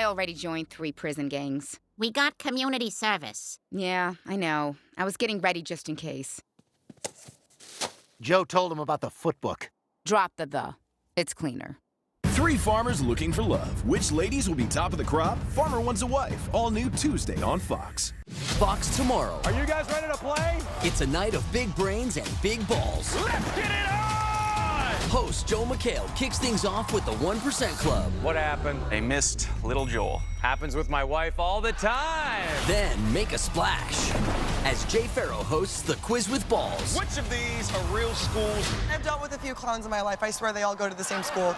already joined 3 prison gangs. We got community service. Yeah, I know. I was getting ready just in case. Joe told him about the footbook. Drop the. It's cleaner. 3 farmers looking for love. Which ladies will be top of the crop? Farmer Wants a Wife. All new Tuesday on Fox. Fox tomorrow. Are you guys ready to play? It's a night of big brains and big balls. Let's get it on! Host Joe McHale kicks things off with the 1% Club. What happened? They missed little Joel. Happens with my wife all the time. Then make a splash as Jay Farrow hosts the Quiz with Balls. Which of these are real schools? I've dealt with a few clowns in my life. I swear they all go to the same school.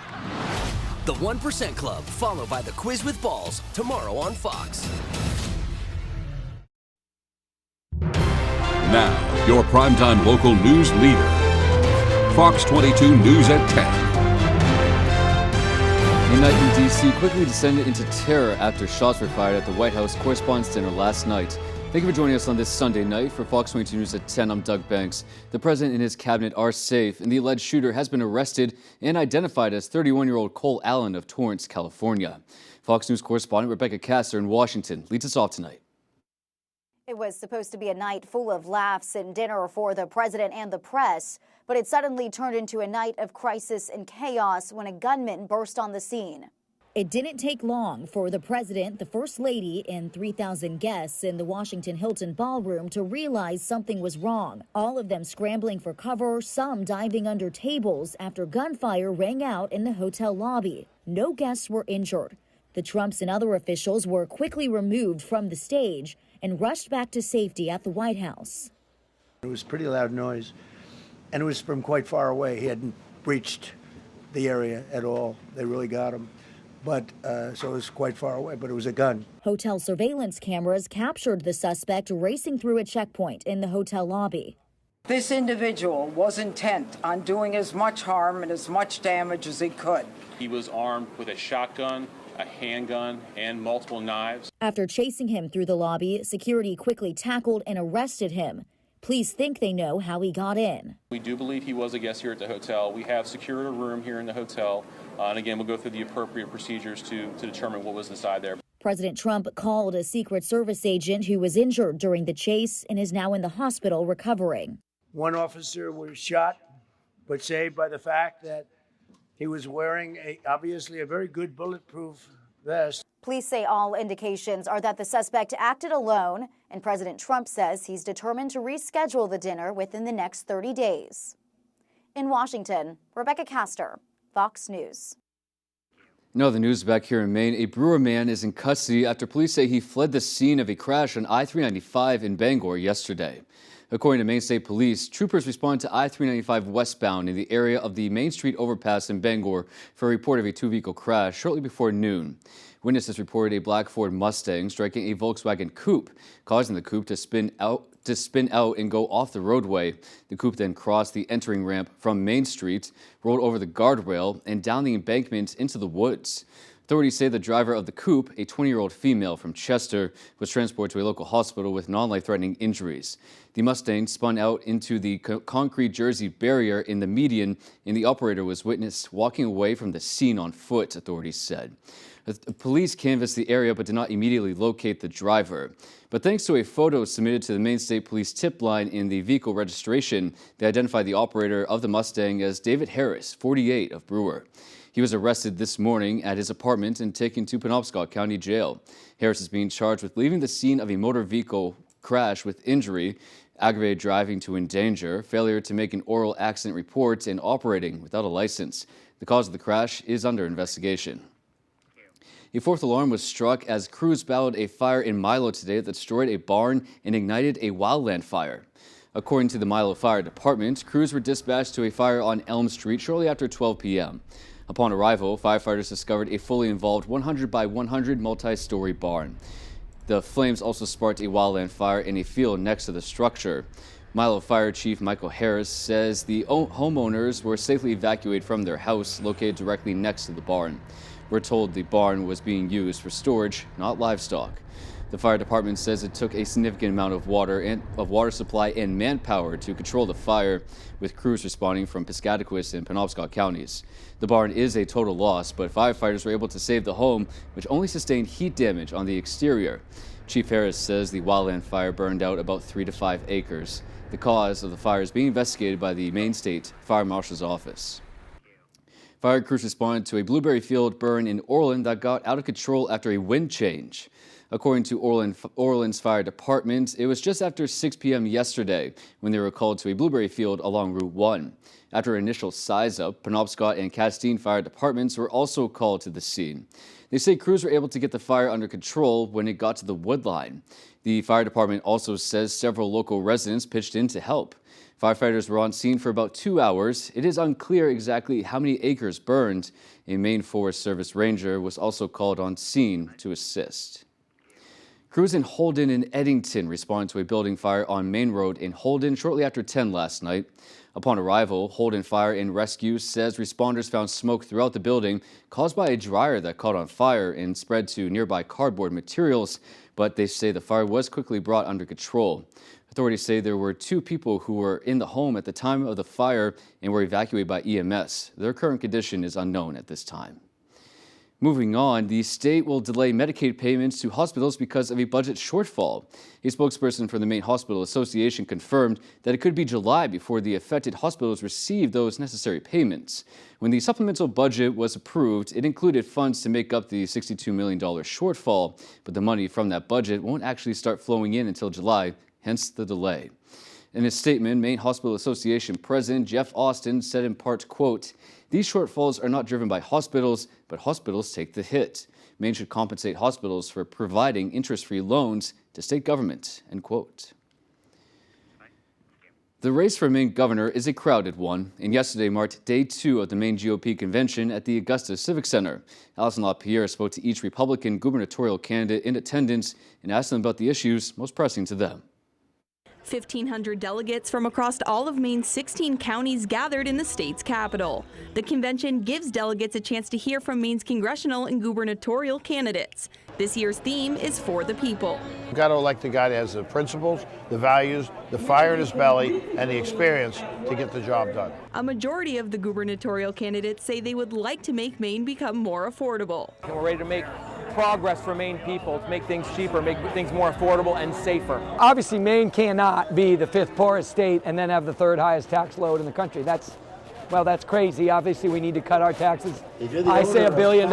The 1% Club, followed by the Quiz with Balls, tomorrow on Fox. Now, your primetime local news leader. Fox 22 News at 10. The night in D.C. quickly descended into terror after shots were fired at the White House Correspondents' Dinner last night. Thank you for joining us on this Sunday night. For Fox 22 News at 10, I'm Doug Banks. The president and his cabinet are safe, and the alleged shooter has been arrested and identified as 31-year-old Cole Allen of Torrance, California. Fox News correspondent Rebecca Castor in Washington leads us off tonight. It was supposed to be a night full of laughs and dinner for the president and the press, but it suddenly turned into a night of crisis and chaos when a gunman burst on the scene. It didn't take long for the president, the first lady, and 3,000 guests in the Washington Hilton ballroom to realize something was wrong. All of them scrambling for cover, some diving under tables after gunfire rang out in the hotel lobby. No guests were injured. The Trumps and other officials were quickly removed from the stage and rushed back to safety at the White House. It was pretty loud noise, and it was from quite far away. He hadn't breached the area at all. They really got him. But so it was quite far away, but it was a gun. Hotel surveillance cameras captured the suspect racing through a checkpoint in the hotel lobby. This individual was intent on doing as much harm and as much damage as he could. He was armed with a shotgun, a handgun, and multiple knives. After chasing him through the lobby, security quickly tackled and arrested him. Police think they know how he got in. We do believe he was a guest here at the hotel. We have secured a room here in the hotel. And again, we'll go through the appropriate procedures to determine what was inside there. President Trump called a Secret Service agent who was injured during the chase and is now in the hospital recovering. One officer was shot, but saved by the fact that he was wearing obviously a very good bulletproof vest. Police say all indications are that the suspect acted alone, and President Trump says he's determined to reschedule the dinner within the next 30 days. In Washington, Rebecca Castor, Fox News. Now the news back here in Maine. A Brewer man is in custody after police say he fled the scene of a crash on I-395 in Bangor yesterday. According to Maine State Police, troopers responded to I-395 westbound in the area of the Main Street overpass in Bangor for a report of a 2-vehicle crash shortly before noon. Witnesses reported a black Ford Mustang striking a Volkswagen Coupe, causing the Coupe to spin out and go off the roadway. The Coupe then crossed the entering ramp from Main Street, rolled over the guardrail, and down the embankment into the woods. Authorities say the driver of the Coupe, a 20-year-old female from Chester, was transported to a local hospital with non-life-threatening injuries. The Mustang spun out into the concrete Jersey barrier in the median, and the operator was witnessed walking away from the scene on foot, authorities said. The police canvassed the area but did not immediately locate the driver. But thanks to a photo submitted to the Maine State Police tip line in the vehicle registration, they identified the operator of the Mustang as David Harris, 48, of Brewer. He was arrested this morning at his apartment and taken to Penobscot County Jail. Harris is being charged with leaving the scene of a motor vehicle crash with injury, aggravated driving to endanger, failure to make an oral accident report, and operating without a license. The cause of the crash is under investigation. A fourth alarm was struck as crews battled a fire in Milo today that destroyed a barn and ignited a wildland fire. According to the Milo Fire Department, crews were dispatched to a fire on Elm Street shortly after 12 p.m. Upon arrival, firefighters discovered a fully involved 100 by 100 multi-story barn. The flames also sparked a wildland fire in a field next to the structure. Milo Fire Chief Michael Harris says the homeowners were safely evacuated from their house located directly next to the barn. We're told the barn was being used for storage, not livestock. The fire department says it took a significant amount of water supply and manpower to control the fire, with crews responding from Piscataquis and Penobscot counties. The barn is a total loss, but firefighters were able to save the home, which only sustained heat damage on the exterior. Chief Harris says the wildland fire burned out about 3 to 5 acres. The cause of the fire is being investigated by the Maine State Fire Marshal's office. Fire crews responded to a blueberry field burn in Orland that got out of control after a wind change. According to Orland's fire department, it was just after 6 p.m. yesterday when they were called to a blueberry field along Route 1. After initial size-up, Penobscot and Castine fire departments were also called to the scene. They say crews were able to get the fire under control when it got to the wood line. The fire department also says several local residents pitched in to help. Firefighters were on scene for about 2 hours. It is unclear exactly how many acres burned. A Maine Forest Service ranger was also called on scene to assist. Crews in Holden and Eddington responded to a building fire on Main Road in Holden shortly after 10 last night. Upon arrival, Holden Fire and Rescue says responders found smoke throughout the building caused by a dryer that caught on fire and spread to nearby cardboard materials, but they say the fire was quickly brought under control. Authorities say there were 2 people who were in the home at the time of the fire and were evacuated by EMS. Their current condition is unknown at this time. Moving on, the state will delay Medicaid payments to hospitals because of a budget shortfall. A spokesperson for the Maine Hospital Association confirmed that it could be July before the affected hospitals receive those necessary payments. When the supplemental budget was approved, it included funds to make up the $62 million shortfall, but the money from that budget won't actually start flowing in until July, hence the delay. In his statement, Maine Hospital Association President Jeff Austin said in part, quote, "These shortfalls are not driven by hospitals, but hospitals take the hit. Maine should compensate hospitals for providing interest-free loans to state government," end quote. The race for Maine governor is a crowded one, and yesterday marked day 2 of the Maine GOP convention at the Augusta Civic Center. Alison LaPierre spoke to each Republican gubernatorial candidate in attendance and asked them about the issues most pressing to them. 1,500 delegates from across all of Maine's 16 counties gathered in the state's capital. The convention gives delegates a chance to hear from Maine's congressional and gubernatorial candidates. This year's theme is For the People. You've got to elect a guy that has the principles, the values, the fire in his belly, and the experience to get the job done. A majority of the gubernatorial candidates say they would like to make Maine become more affordable. And we're ready to make progress for Maine people, to make things cheaper, make things more affordable and safer. Obviously, Maine cannot be the 5th poorest state and then have the 3rd highest tax load in the country. That's crazy. Obviously, we need to cut our taxes. I say $1 billion.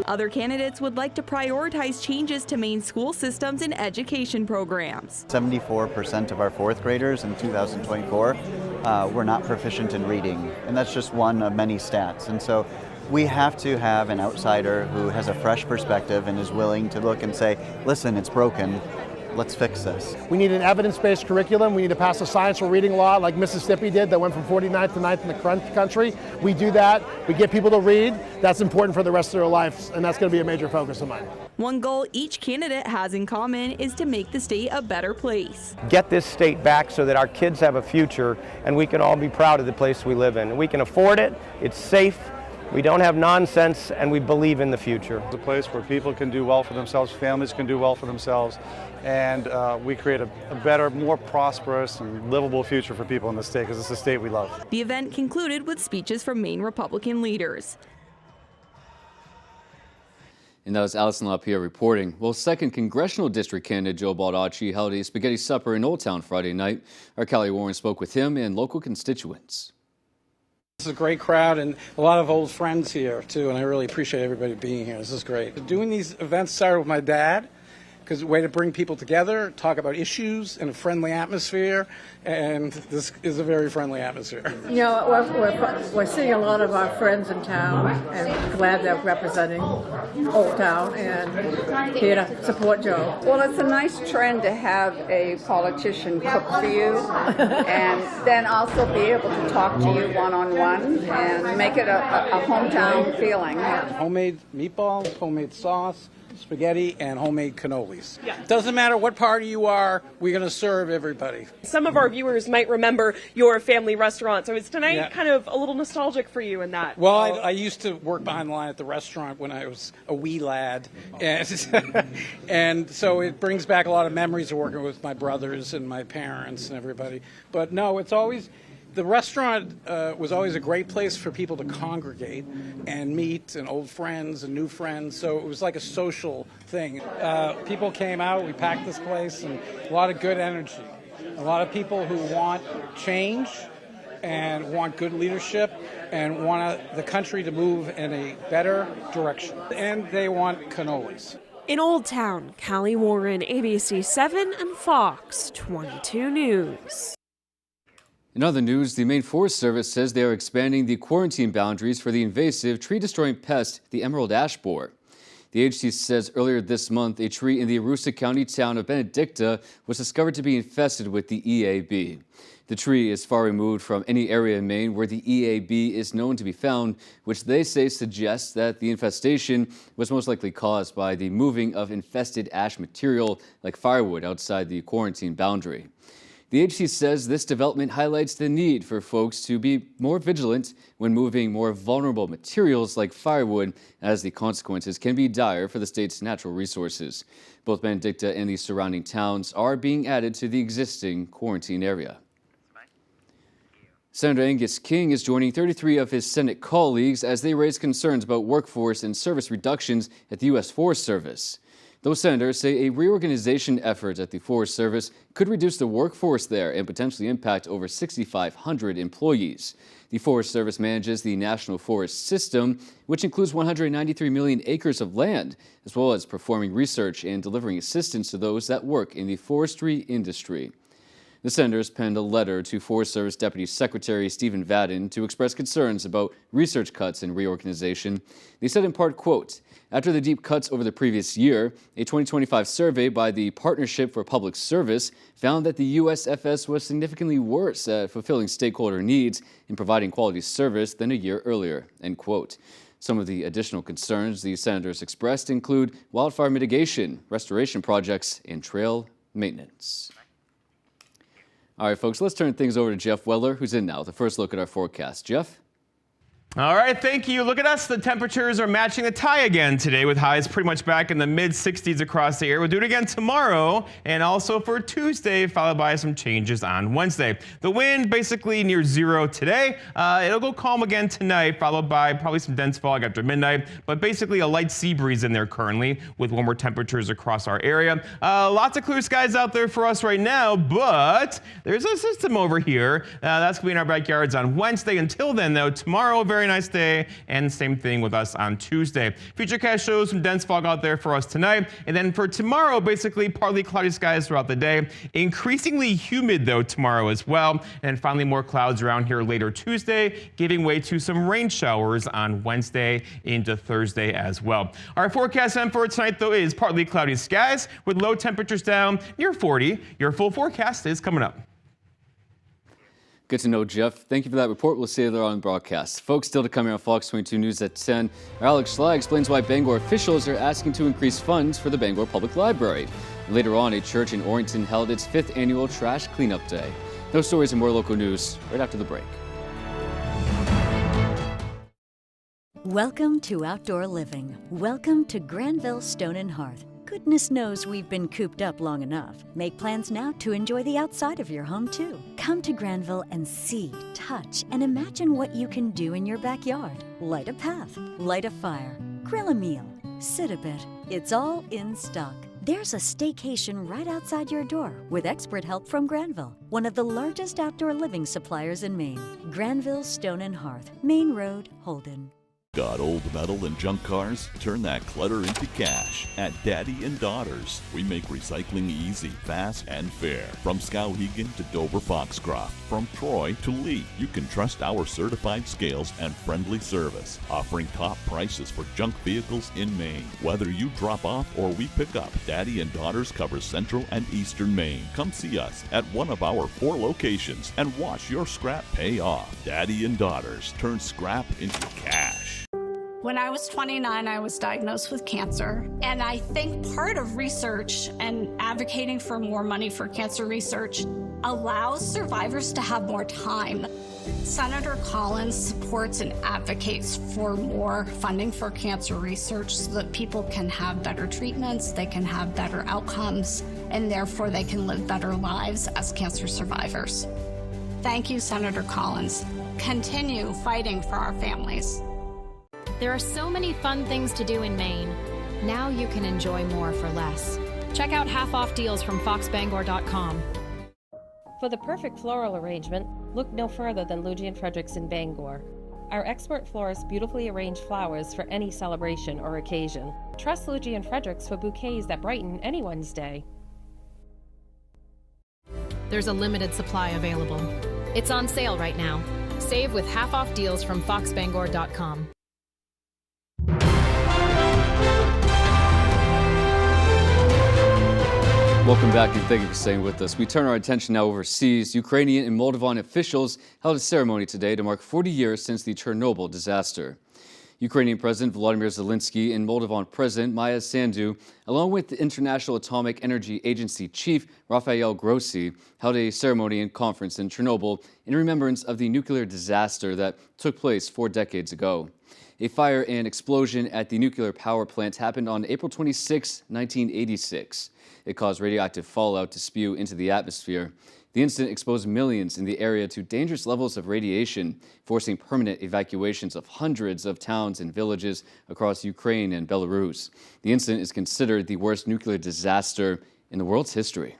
Other candidates would like to prioritize changes to Maine school systems and education programs. 74% of our 4th graders in 2024 were not proficient in reading, and that's just one of many stats. And so we have to have an outsider who has a fresh perspective and is willing to look and say, listen, it's broken. Let's fix this. We need an evidence-based curriculum. We need to pass a science for reading law like Mississippi did that went from 49th to 9th in the country. We do that. We get people to read. That's important for the rest of their lives, and that's going to be a major focus of mine. One goal each candidate has in common is to make the state a better place. Get this state back so that our kids have a future and we can all be proud of the place we live in. We can afford it. It's safe. We don't have nonsense, and we believe in the future. It's a place where people can do well for themselves, families can do well for themselves, and we create a better, more prosperous and livable future for people in the state, because it's the state we love. The event concluded with speeches from Maine Republican leaders. And that was Alison LaPierre reporting. Well, 2nd Congressional District candidate Joe Baldacci held a spaghetti supper in Old Town Friday night. Our Kelly Warren spoke with him and local constituents. It's a great crowd and a lot of old friends here, too, and I really appreciate everybody being here. This is great. Doing these events started with my dad, because a way to bring people together, talk about issues in a friendly atmosphere, and this is a very friendly atmosphere. You know, we're seeing a lot of our friends in town, and glad they're representing Old Town and here to support Joe. Well, it's a nice trend to have a politician cook for you, and then also be able to talk to you one-on-one and make it a hometown feeling. Homemade meatballs, homemade sauce, spaghetti and homemade cannolis. Yeah. Doesn't matter what party you are, we're going to serve everybody. Some of our viewers might remember your family restaurant, so is tonight kind of a little nostalgic for you in that? Well, I used to work behind the line at the restaurant when I was a wee lad, and so it brings back a lot of memories of working with my brothers and my parents and everybody. But no, it's always... The restaurant was always a great place for people to congregate and meet and old friends and new friends, so it was like a social thing. People came out, we packed this place, and a lot of good energy. A lot of people who want change and want good leadership and want the country to move in a better direction. And they want cannolis. In Old Town, Callie Warren, ABC 7 and Fox 22 News. In other news, the Maine Forest Service says they are expanding the quarantine boundaries for the invasive tree-destroying pest, the emerald ash borer. The agency says earlier this month, a tree in the Aroostook County town of Benedicta was discovered to be infested with the EAB. The tree is far removed from any area in Maine where the EAB is known to be found, which they say suggests that the infestation was most likely caused by the moving of infested ash material like firewood outside the quarantine boundary. The agency says this development highlights the need for folks to be more vigilant when moving more vulnerable materials like firewood, as the consequences can be dire for the state's natural resources. Both Benedicta and the surrounding towns are being added to the existing quarantine area. Senator Angus King is joining 33 of his Senate colleagues as they raise concerns about workforce and service reductions at the U.S. Forest Service. Those senators say a reorganization effort at the Forest Service could reduce the workforce there and potentially impact over 6,500 employees. The Forest Service manages the National Forest System, which includes 193 million acres of land, as well as performing research and delivering assistance to those that work in the forestry industry. The senators penned a letter to Forest Service Deputy Secretary Stephen Vadden to express concerns about research cuts and reorganization. They said in part, quote, "After the deep cuts over the previous year, a 2025 survey by the Partnership for Public Service found that the USFS was significantly worse at fulfilling stakeholder needs and providing quality service than a year earlier," end quote. Some of the additional concerns the senators expressed include wildfire mitigation, restoration projects, and trail maintenance. All right, folks, let's turn things over to Jeff Weller, who's in now with the first look at our forecast. Jeff? All right, thank you. Look at us. The temperatures are matching the tie again today with highs pretty much back in the mid-60s across the area. We'll do it again tomorrow and also for Tuesday, followed by some changes on Wednesday. The wind basically near zero today. It'll go calm again tonight, followed by probably some dense fog after midnight, but basically a light sea breeze in there currently with warmer temperatures across our area. Lots of clear skies out there for us right now, but there's a system over here. That's going to be in our backyards on Wednesday. Until then, though, tomorrow, very nice day, and same thing with us on Tuesday. Futurecast shows some dense fog out there for us tonight, and then for tomorrow, basically partly cloudy skies throughout the day. Increasingly humid, though, tomorrow as well, and finally more clouds around here later Tuesday, giving way to some rain showers on Wednesday into Thursday as well. Our forecast for tonight, though, is partly cloudy skies with low temperatures down near 40. Your full forecast is coming up. Good to know, Jeff. Thank you for that report. We'll see you there on broadcast. Folks, still to come here on Fox 22 News at 10. Our Alex Schley explains why Bangor officials are asking to increase funds for the Bangor Public Library. And later on, a church in Orrington held its 5th annual trash cleanup day. Those stories and more local news right after the break. Welcome to outdoor living. Welcome to Granville Stone and Hearth. Goodness knows we've been cooped up long enough. Make plans now to enjoy the outside of your home, too. Come to Granville and see, touch, and imagine what you can do in your backyard. Light a path, light a fire, grill a meal, sit a bit. It's all in stock. There's a staycation right outside your door with expert help from Granville, one of the largest outdoor living suppliers in Maine. Granville Stone and Hearth, Main Road, Holden. Got old metal and junk cars? Turn that clutter into cash at Daddy and Daughters. We make recycling easy, fast, and fair. From Skowhegan to Dover Foxcroft, from Troy to Lee, you can trust our certified scales and friendly service, offering top prices for junk vehicles in Maine. Whether you drop off or we pick up, Daddy and Daughters covers central and eastern Maine. Come see us at one of our 4 locations and watch your scrap pay off. Daddy and Daughters turn scrap into cash. When I was 29, I was diagnosed with cancer. And I think part of research and advocating for more money for cancer research allows survivors to have more time. Senator Collins supports and advocates for more funding for cancer research so that people can have better treatments, they can have better outcomes, and therefore they can live better lives as cancer survivors. Thank you, Senator Collins. Continue fighting for our families. There are so many fun things to do in Maine. Now you can enjoy more for less. Check out half-off deals from foxbangor.com. For the perfect floral arrangement, look no further than Luigi & Fredericks in Bangor. Our expert florists beautifully arrange flowers for any celebration or occasion. Trust Luigi & Fredericks for bouquets that brighten anyone's day. There's a limited supply available. It's on sale right now. Save with half-off deals from foxbangor.com. Welcome back and thank you for staying with us. We turn our attention now overseas. Ukrainian and Moldovan officials held a ceremony today to mark 40 years since the Chernobyl disaster. Ukrainian President Volodymyr Zelensky and Moldovan President Maia Sandu, along with the International Atomic Energy Agency Chief Rafael Grossi, held a ceremony and conference in Chernobyl in remembrance of the nuclear disaster that took place 4 decades ago. A fire and explosion at the nuclear power plant happened on April 26, 1986. It caused radioactive fallout to spew into the atmosphere. The incident exposed millions in the area to dangerous levels of radiation, forcing permanent evacuations of hundreds of towns and villages across Ukraine and Belarus. The incident is considered the worst nuclear disaster in the world's history.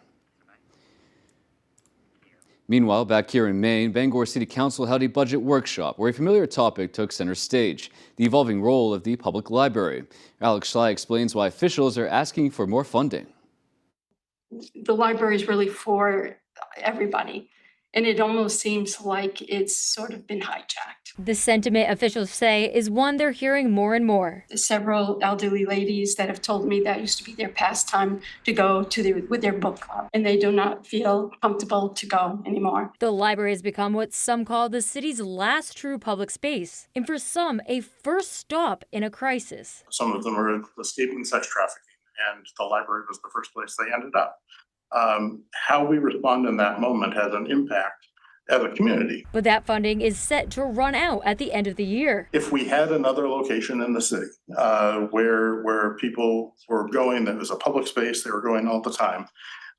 Meanwhile, back here in Maine, Bangor City Council held a budget workshop where a familiar topic took center stage, the evolving role of the public library. Alex Schley explains why officials are asking for more funding. The library is really for everybody, and it almost seems like it's sort of been hijacked. The sentiment officials say is one they're hearing more and more. Several elderly ladies that have told me that used to be their pastime to go to with their book club, and they do not feel comfortable to go anymore. The library has become what some call the city's last true public space, and for some, a first stop in a crisis. Some of them are escaping sex trafficking, and the library was the first place they ended up. How we respond in that moment has an impact as a community. But that funding is set to run out at the end of the year. If we had another location in the city where people were going, that was a public space, they were going all the time,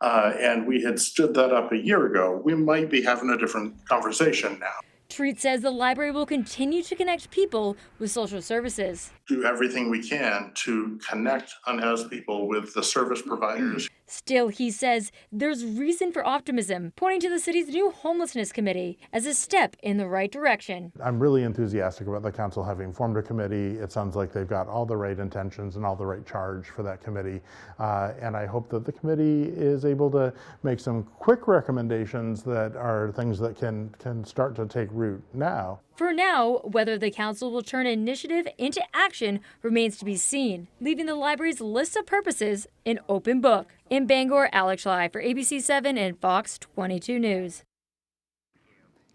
and we had stood that up a year ago, we might be having a different conversation now. Treat says the library will continue to connect people with social services. Do everything we can to connect unhoused people with the service providers. Still, he says there's reason for optimism, pointing to the city's new homelessness committee as a step in the right direction. I'm really enthusiastic about the council having formed a committee. It sounds like they've got all the right intentions and all the right charge for that committee. And I hope that the committee is able to make some quick recommendations that are things that can start to take root now. For now, whether the council will turn initiative into action remains to be seen, leaving the library's list of purposes an open book. In Bangor, Alex Schley for ABC 7 and Fox 22 News.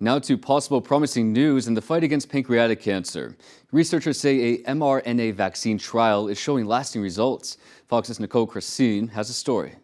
Now to possible promising news in the fight against pancreatic cancer. Researchers say a mRNA vaccine trial is showing lasting results. Fox's Nicole Christine has a story.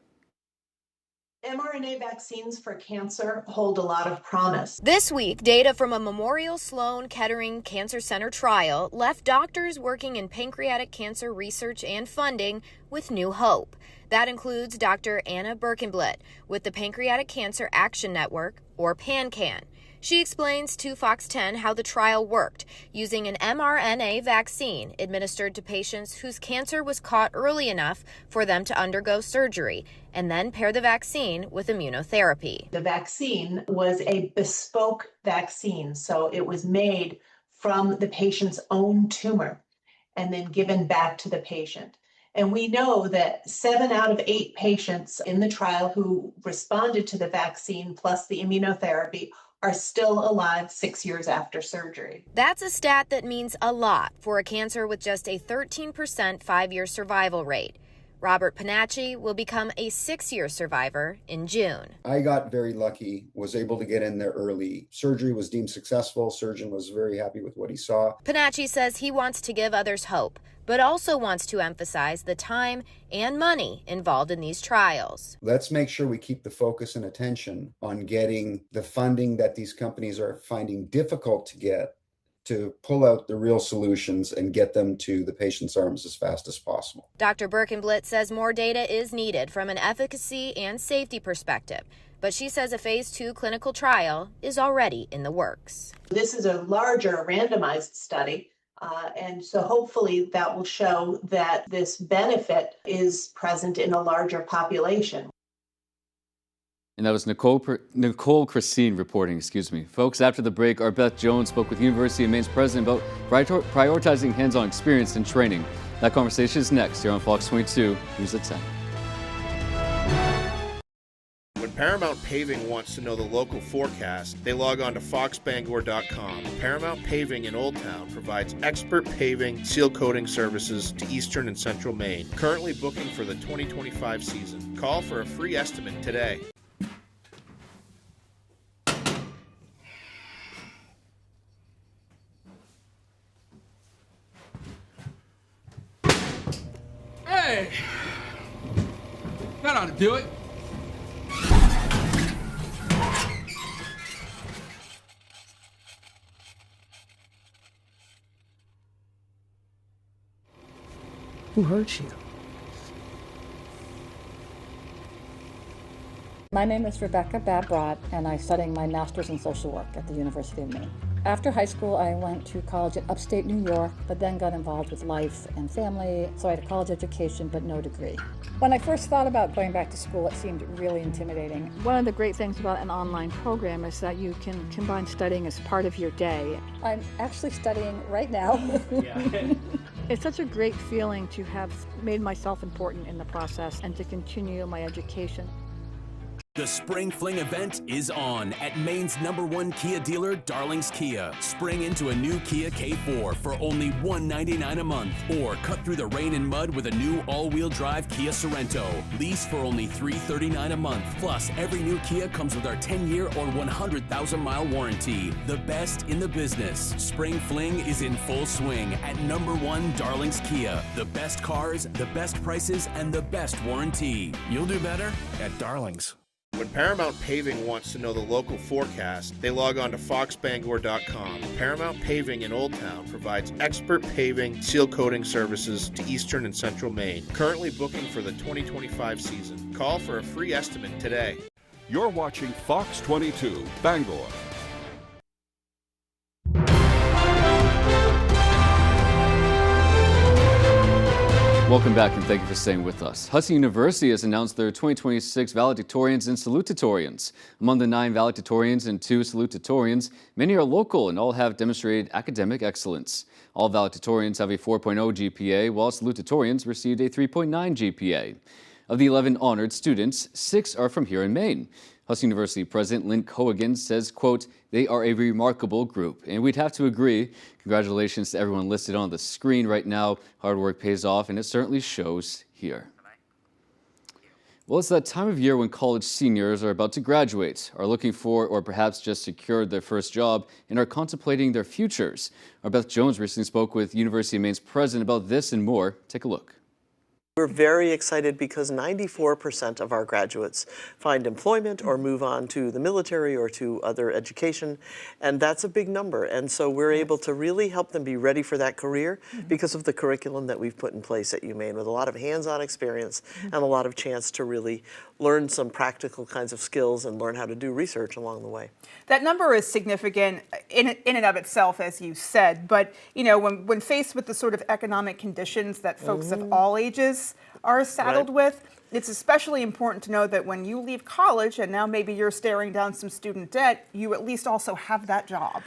mRNA vaccines for cancer hold a lot of promise. This week, data from a Memorial Sloan Kettering Cancer Center trial left doctors working in pancreatic cancer research and funding with new hope. That includes Dr. Anna Birkenblatt with the Pancreatic Cancer Action Network, or PanCAN. She explains to Fox 10 how the trial worked, using an mRNA vaccine administered to patients whose cancer was caught early enough for them to undergo surgery, and then pair the vaccine with immunotherapy. The vaccine was a bespoke vaccine, so it was made from the patient's own tumor and then given back to the patient. And we know that 7 out of 8 patients in the trial who responded to the vaccine plus the immunotherapy are still alive 6 years after surgery. That's a stat that means a lot for a cancer with just a 13% 5-year survival rate. Robert Panacci will become a 6-year survivor in June. I got very lucky, was able to get in there early. Surgery was deemed successful. Surgeon was very happy with what he saw. Panacci says he wants to give others hope, but also wants to emphasize the time and money involved in these trials. Let's make sure we keep the focus and attention on getting the funding that these companies are finding difficult to get, to pull out the real solutions and get them to the patient's arms as fast as possible. Dr. Birkenblit says more data is needed from an efficacy and safety perspective, but she says a phase 2 clinical trial is already in the works. This is a larger randomized study, and so hopefully that will show that this benefit is present in a larger population. And that was Nicole Christine reporting, Folks, after the break, our Beth Jones spoke with University of Maine's president about prioritizing hands-on experience and training. That conversation is next here on Fox 22, News at 10. When Paramount Paving wants to know the local forecast, they log on to foxbangor.com. Paramount Paving in Old Town provides expert paving, seal coating services to eastern and central Maine. Currently booking for the 2025 season. Call for a free estimate today. Hey! That ought to do it. Who hurt you? My name is Rebecca Babrod, and I'm studying my master's in social work at the University of Maine. After high school, I went to college in upstate New York, but then got involved with life and family, so I had a college education, but no degree. When I first thought about going back to school, it seemed really intimidating. One of the great things about an online program is that you can combine studying as part of your day. I'm actually studying right now. It's such a great feeling to have made myself important in the process and to continue my education. The Spring Fling event is on at Maine's #1 Kia dealer, Darling's Kia. Spring into a new Kia K4 for only $199 a month. Or cut through the rain and mud with a new all-wheel drive Kia Sorento. Lease for only $339 a month. Plus, every new Kia comes with our 10-year or 100,000-mile warranty. The best in the business. Spring Fling is in full swing at #1 Darling's Kia. The best cars, the best prices, and the best warranty. You'll do better at Darling's. When Paramount Paving wants to know the local forecast, they log on to foxbangor.com. Paramount Paving in Old Town provides expert paving, seal coating services to eastern and central Maine. Currently booking for the 2025 season. Call for a free estimate today. You're watching Fox 22, Bangor. Welcome back and thank you for staying with us. Hudson University has announced their 2026 valedictorians and salutatorians. Among the 9 valedictorians and 2 salutatorians, many are local and all have demonstrated academic excellence. All valedictorians have a 4.0 GPA, while salutatorians received a 3.9 GPA. Of the 11 honored students, 6 are from here in Maine. Hudson University President Lynn Cohigan says, quote, "They are a remarkable group." And we'd have to agree. Congratulations to everyone listed on the screen right now. Hard work pays off, and it certainly shows here. Well, it's that time of year when college seniors are about to graduate, are looking for or perhaps just secured their first job and are contemplating their futures. Our Beth Jones recently spoke with University of Maine's president about this and more. Take a look. We're very excited because 94% of our graduates find employment or move on to the military or to other education, and that's a big number. And so we're able to really help them be ready for that career because of the curriculum that we've put in place at UMaine, with a lot of hands-on experience and a lot of chance to really learn some practical kinds of skills and learn how to do research along the way. That number is significant in and of itself, as you said, but you know, when faced with the sort of economic conditions that folks of all ages are saddled with, it's especially important to know that when you leave college and now maybe you're staring down some student debt, you at least also have that job.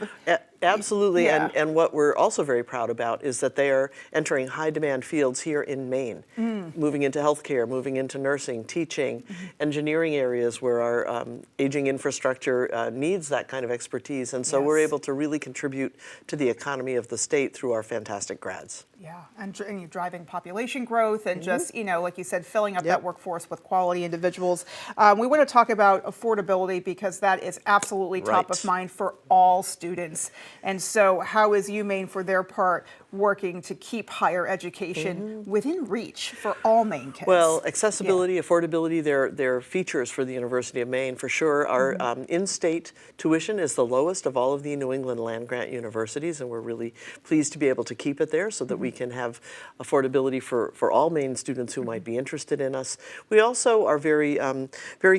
Absolutely, Yeah. and what we're also very proud about is that they are entering high demand fields here in Maine, moving into healthcare, moving into nursing, teaching, engineering areas where our aging infrastructure needs that kind of expertise. And so we're able to really contribute to the economy of the state through our fantastic grads. Yeah, and you're driving population growth and just, like you said, filling up that workforce with quality individuals. We want to talk about affordability because that is absolutely top of mind for all students. And so how is UMaine, for their part, working to keep higher education within reach for all Maine kids? Well, accessibility, affordability, they're features for the University of Maine for sure. Our in-state tuition is the lowest of all of the New England land-grant universities, and we're really pleased to be able to keep it there so that we can have affordability for all Maine students who might be interested in us. We also are very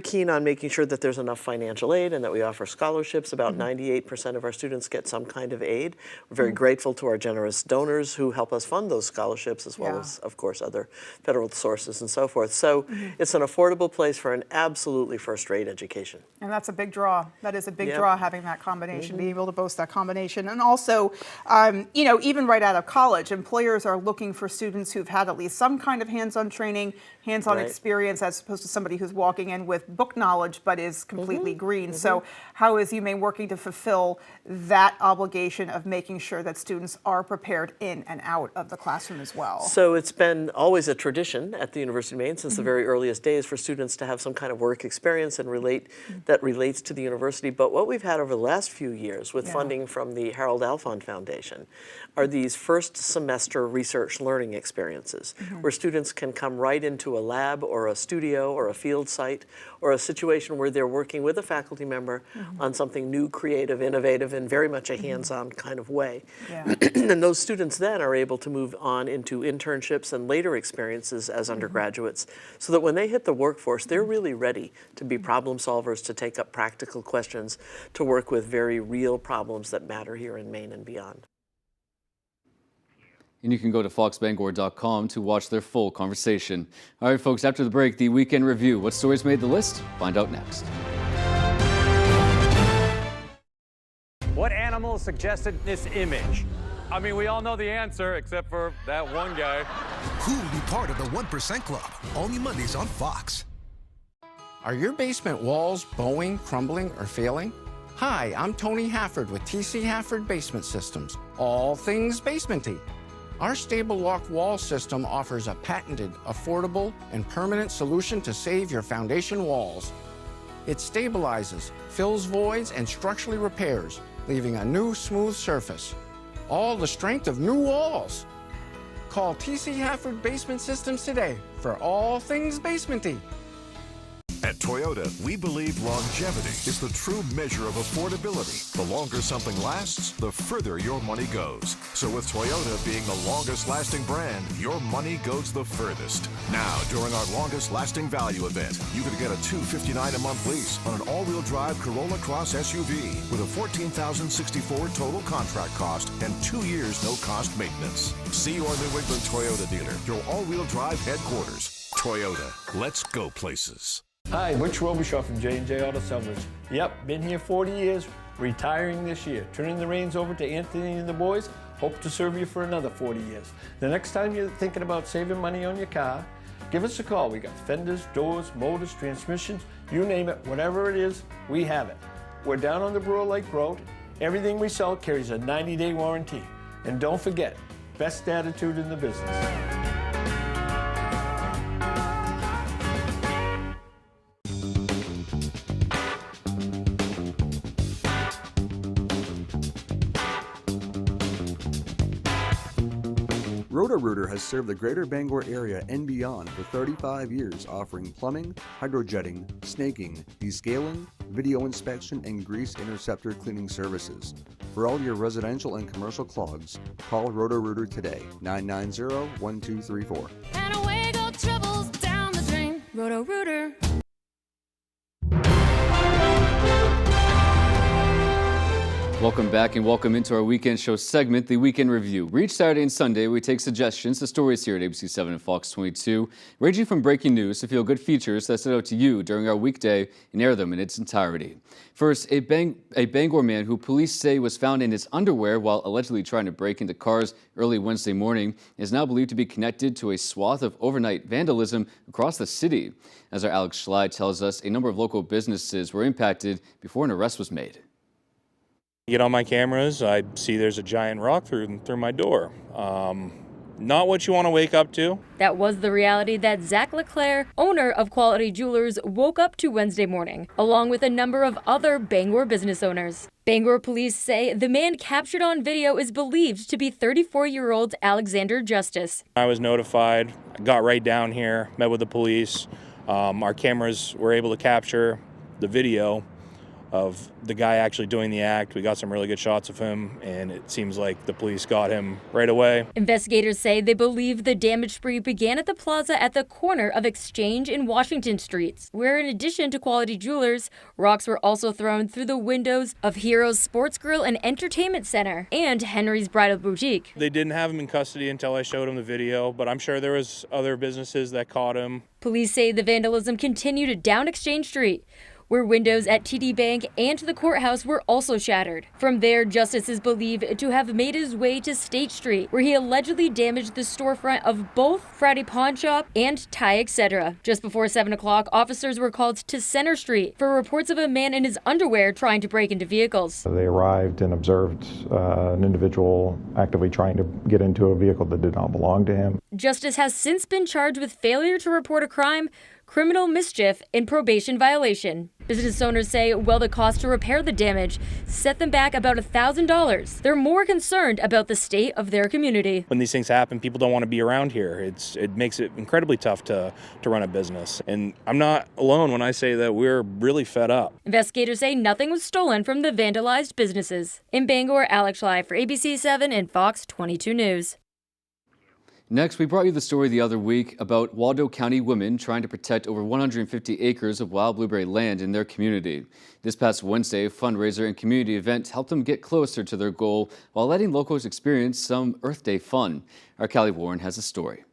keen on making sure that there's enough financial aid and that we offer scholarships. About 98% of our students get some kind of aid. We're very grateful to our generous donors who help us fund those scholarships, as well as, of course, other federal sources and so forth. So it's an affordable place for an absolutely first-rate education. And that's a big draw. That is a big draw, having that combination, being able to boast that combination. And also, even right out of college, employers are looking for students who've had at least some kind of hands-on training, hands-on experience, as opposed to somebody who's walking in with book knowledge but is completely green. So how is UMaine working to fulfill that obligation of making sure that students are prepared in and out of the classroom as well? So it's been always a tradition at the University of Maine since the very earliest days for students to have some kind of work experience and that relates to the university. But what we've had over the last few years with funding from the Harold Alfond Foundation are these first semester research learning experiences where students can come right into a lab or a studio or a field site or a situation where they're working with a faculty member on something new, creative, innovative, in very much a hands-on kind of way. And those students then are able to move on into internships and later experiences as undergraduates so that when they hit the workforce, they're really ready to be problem solvers, to take up practical questions, to work with very real problems that matter here in Maine and beyond. And you can go to foxbangor.com to watch their full conversation. All right, folks, after the break, the weekend review. What stories made the list? Find out next. What animal suggested this image? I mean, we all know the answer, except for that one guy. Who will be part of the 1% Club? Only Mondays on Fox. Are your basement walls bowing, crumbling, or failing? Hi, I'm Tony Hafford with TC Hafford Basement Systems. All things basementy. Our Stable Lock Wall System offers a patented, affordable, and permanent solution to save your foundation walls. It stabilizes, fills voids, and structurally repairs, leaving a new smooth surface. All the strength of new walls. Call TC Hafford Basement Systems today for all things basementy. At Toyota, we believe longevity is the true measure of affordability. The longer something lasts, the further your money goes. So with Toyota being the longest lasting brand, your money goes the furthest. Now, during our longest lasting value event, you could get a $259 a month lease on an all-wheel drive Corolla Cross SUV with a $14,064 total contract cost and 2 years no cost maintenance. See your New England Toyota dealer, your all-wheel drive headquarters. Toyota, let's go places. Hi, Butch Robichaud from J&J Auto Sellers. Yep, been here 40 years, retiring this year. Turning the reins over to Anthony and the boys. Hope to serve you for another 40 years. The next time you're thinking about saving money on your car, give us a call. We got fenders, doors, motors, transmissions, you name it, whatever it is, we have it. We're down on the Brewer Lake Road. Everything we sell carries a 90-day warranty. And don't forget, best attitude in the business. Roto-Rooter has served the greater Bangor area and beyond for 35 years, offering plumbing, hydrojetting, snaking, descaling, video inspection, and grease interceptor cleaning services. For all your residential and commercial clogs, call Roto-Rooter today, 990-1234. And away go troubles down the drain. Roto-Rooter. Welcome back and welcome into our weekend show segment, The Weekend Review. Each Saturday and Sunday, we take suggestions to stories here at ABC 7 and Fox 22, ranging from breaking news to feel-good features that stood out to you during our weekday and air them in its entirety. First, a Bangor man who police say was found in his underwear while allegedly trying to break into cars early Wednesday morning is now believed to be connected to a swath of overnight vandalism across the city. As our Alex Schley tells us, a number of local businesses were impacted before an arrest was made. Get on my cameras, I see there's a giant rock through my door. Not what you want to wake up to. That was the reality that Zach Leclerc, owner of Quality Jewelers, woke up to Wednesday morning, along with a number of other Bangor business owners. Bangor police say the man captured on video is believed to be 34-year-old Alexander Justice. I was notified, got right down here, met with the police. Our cameras were able to capture the video of the guy actually doing the act. We got some really good shots of him, and it seems like the police got him right away. Investigators say they believe the damage spree began at the plaza at the corner of Exchange and Washington Streets, where in addition to Quality Jewelers, rocks were also thrown through the windows of Heroes Sports Grill and Entertainment Center and Henry's Bridal Boutique. They didn't have him in custody until I showed him the video, but I'm sure there was other businesses that caught him. Police say the vandalism continued down Exchange Street, where windows at TD Bank and the courthouse were also shattered. From there, Justice is believed to have made his way to State Street, where he allegedly damaged the storefront of both Friday Pawn Shop and Tie Etc. Just before 7 o'clock, officers were called to Center Street for reports of a man in his underwear trying to break into vehicles. They arrived and observed an individual actively trying to get into a vehicle that did not belong to him. Justice has since been charged with failure to report a crime, criminal mischief, and probation violation. Business owners say while the cost to repair the damage set them back about $1,000, they're more concerned about the state of their community. When these things happen, people don't want to be around here. It makes it incredibly tough to run a business. And I'm not alone when I say that we're really fed up. Investigators say nothing was stolen from the vandalized businesses. In Bangor, Alex Schley for ABC 7 and Fox 22 News. Next, we brought you the story the other week about Waldo County women trying to protect over 150 acres of wild blueberry land in their community. This past Wednesday, a fundraiser and community event helped them get closer to their goal while letting locals experience some Earth Day fun. Our Callie Warren has a story.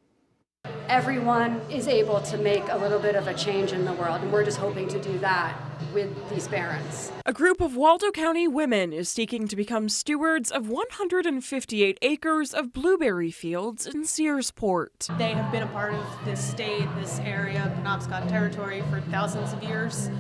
Everyone is able to make a little bit of a change in the world, and we're just hoping to do that with these barons. A group of Waldo County women is seeking to become stewards of 158 acres of blueberry fields in Searsport. They have been a part of this state, this area, Penobscot territory for thousands of years.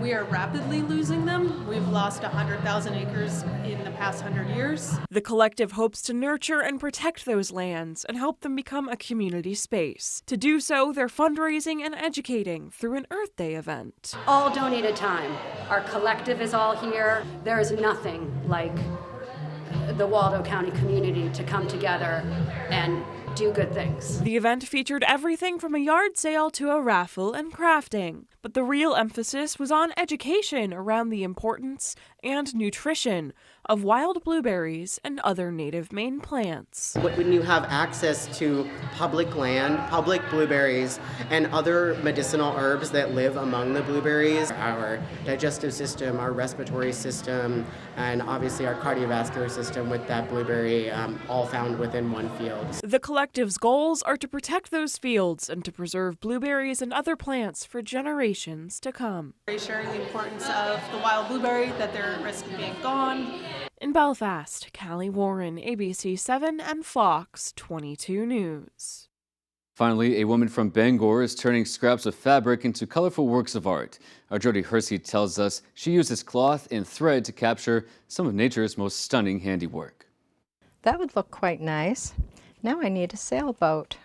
We are rapidly losing them. We've lost 100,000 acres in the past 100 years. The collective hopes to nurture and protect those lands and help them become a community space. To do so, they're fundraising and educating through an Earth Day event. All donated time. Our collective is all here. There is nothing like the Waldo County community to come together and do good things. The event featured everything from a yard sale to a raffle and crafting, but the real emphasis was on education around the importance and nutrition of wild blueberries and other native Maine plants. When you have access to public land, public blueberries, and other medicinal herbs that live among the blueberries, our digestive system, our respiratory system, and obviously our cardiovascular system with that blueberry all found within one field. The collective's goals are to protect those fields and to preserve blueberries and other plants for generations to come. Sharing the importance of the wild blueberry, that they're at risk of being gone. In Belfast, Callie Warren, ABC 7 and Fox 22 News. Finally, a woman from Bangor is turning scraps of fabric into colorful works of art. Our Jody Hersey tells us she uses cloth and thread to capture some of nature's most stunning handiwork. That would look quite nice. Now I need a sailboat.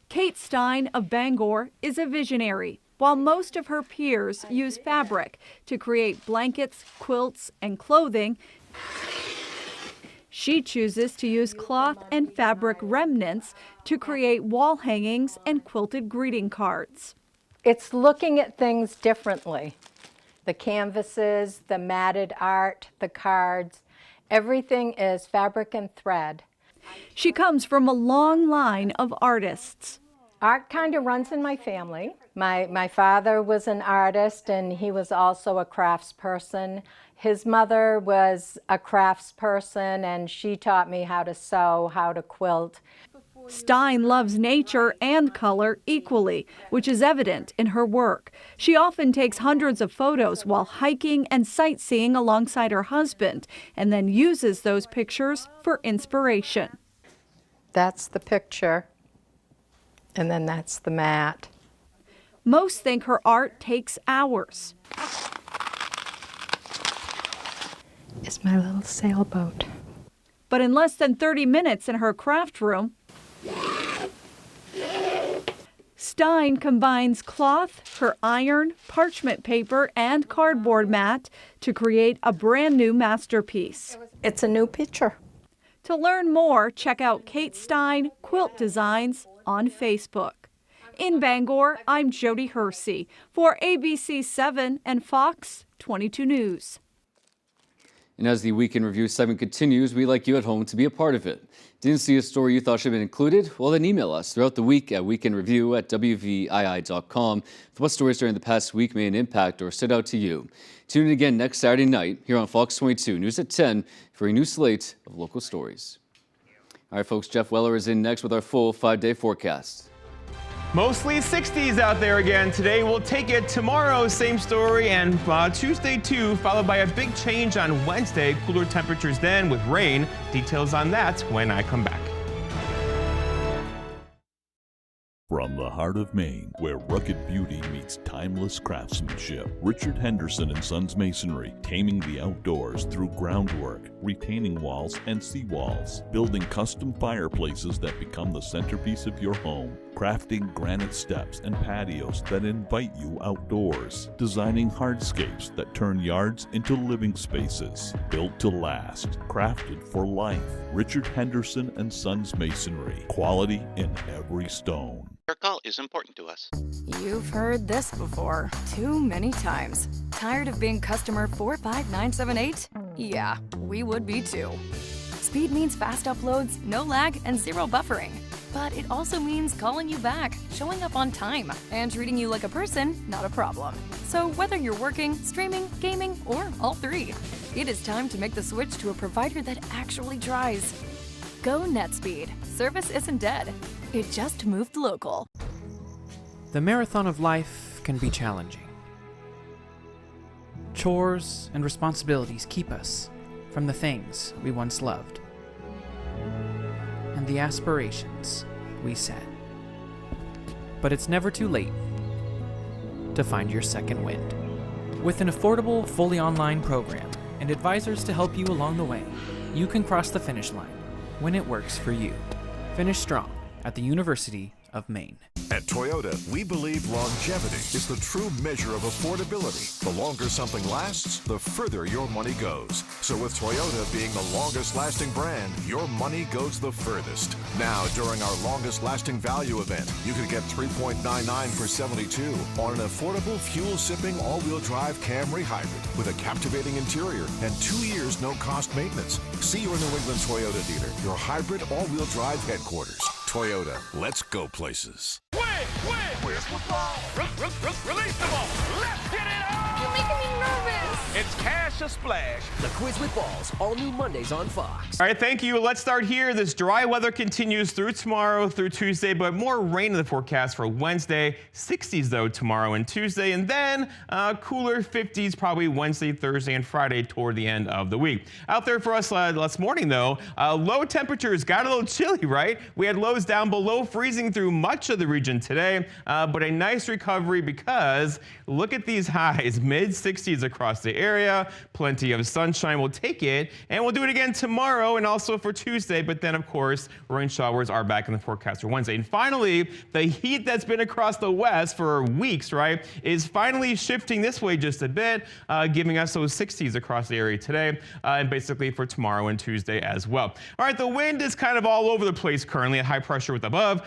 Kate Stein of Bangor is a visionary. While most of her peers use fabric to create blankets, quilts, and clothing, she chooses to use cloth and fabric remnants to create wall hangings and quilted greeting cards. It's looking at things differently. The canvases, the matted art, the cards, everything is fabric and thread. She comes from a long line of artists. Art kind of runs in my family. My father was an artist, and he was also a craftsperson. His mother was a craftsperson, and she taught me how to sew, how to quilt. Stein loves nature and color equally, which is evident in her work. She often takes hundreds of photos while hiking and sightseeing alongside her husband, and then uses those pictures for inspiration. That's the picture, and then that's the mat. Most think her art takes hours. It's my little sailboat. But in less than 30 minutes in her craft room, Stein combines cloth, her iron, parchment paper, and cardboard mat to create a brand new masterpiece. It's a new picture. To learn more, check out Kate Stein Quilt Designs on Facebook. In Bangor, I'm Jody Hersey for ABC 7 and Fox 22 News. And as the Weekend Review segment continues, we'd like you at home to be a part of it. Didn't see a story you thought should have been included? Well, then email us throughout the week at weekendreview@wvii.com for what stories during the past week made an impact or stood out to you. Tune in again next Saturday night here on Fox 22 News at 10 for a new slate of local stories. All right, folks, Jeff Weller is in next with our full 5-day forecast. Mostly 60s out there again. Today we'll take it. Tomorrow, same story, and Tuesday too, followed by a big change on Wednesday. Cooler temperatures then with rain. Details on that when I come back. From the heart of Maine, where rugged beauty meets timeless craftsmanship, Richard Henderson & Sons Masonry, taming the outdoors through groundwork, retaining walls and seawalls, building custom fireplaces that become the centerpiece of your home, crafting granite steps and patios that invite you outdoors, designing hardscapes that turn yards into living spaces, built to last, crafted for life. Richard Henderson & Sons Masonry, quality in every stone. Your call is important to us. You've heard this before, too many times. Tired of being customer 45978? Yeah, we would be too. Speed means fast uploads, no lag, and zero buffering. But it also means calling you back, showing up on time, and treating you like a person, not a problem. So whether you're working, streaming, gaming, or all three, it is time to make the switch to a provider that actually tries. Go NetSpeed. Service isn't dead. It just moved local. The marathon of life can be challenging. Chores and responsibilities keep us from the things we once loved and the aspirations we set. But it's never too late to find your second wind. With an affordable, fully online program and advisors to help you along the way, you can cross the finish line when it works for you. Finish strong at the University of Maine. At Toyota, we believe longevity is the true measure of affordability. The longer something lasts, the further your money goes. So with Toyota being the longest lasting brand, your money goes the furthest. Now, during our longest lasting value event, you can get $3.99 for $72 on an affordable fuel-sipping all-wheel drive Camry hybrid with a captivating interior and 2 years no-cost maintenance. See your New England Toyota dealer, your hybrid all-wheel drive headquarters. Toyota, let's go places. Where's the ball? Release the ball. Let's get it on. You're making me nervous. It's Cash a Splash. The Quiz with Balls, all new Mondays on Fox. All right, thank you. Let's start here. This dry weather continues through tomorrow, through Tuesday, but more rain in the forecast for Wednesday. 60s, though, tomorrow and Tuesday, and then cooler 50s probably Wednesday, Thursday, and Friday toward the end of the week. Out there for us last morning, though, low temperatures got a little chilly, right? We had lows down below freezing through much of the region today, but a nice recovery because look at these highs, mid-60s across the area. Plenty of sunshine, we'll take it, and we'll do it again tomorrow and also for Tuesday, but then of course rain showers are back in the forecast for Wednesday. And finally, the heat that's been across the west for weeks, right, is finally shifting this way just a bit, giving us those 60s across the area today, and basically for tomorrow and Tuesday as well. All right, the wind is kind of all over the place currently at high pressure with above,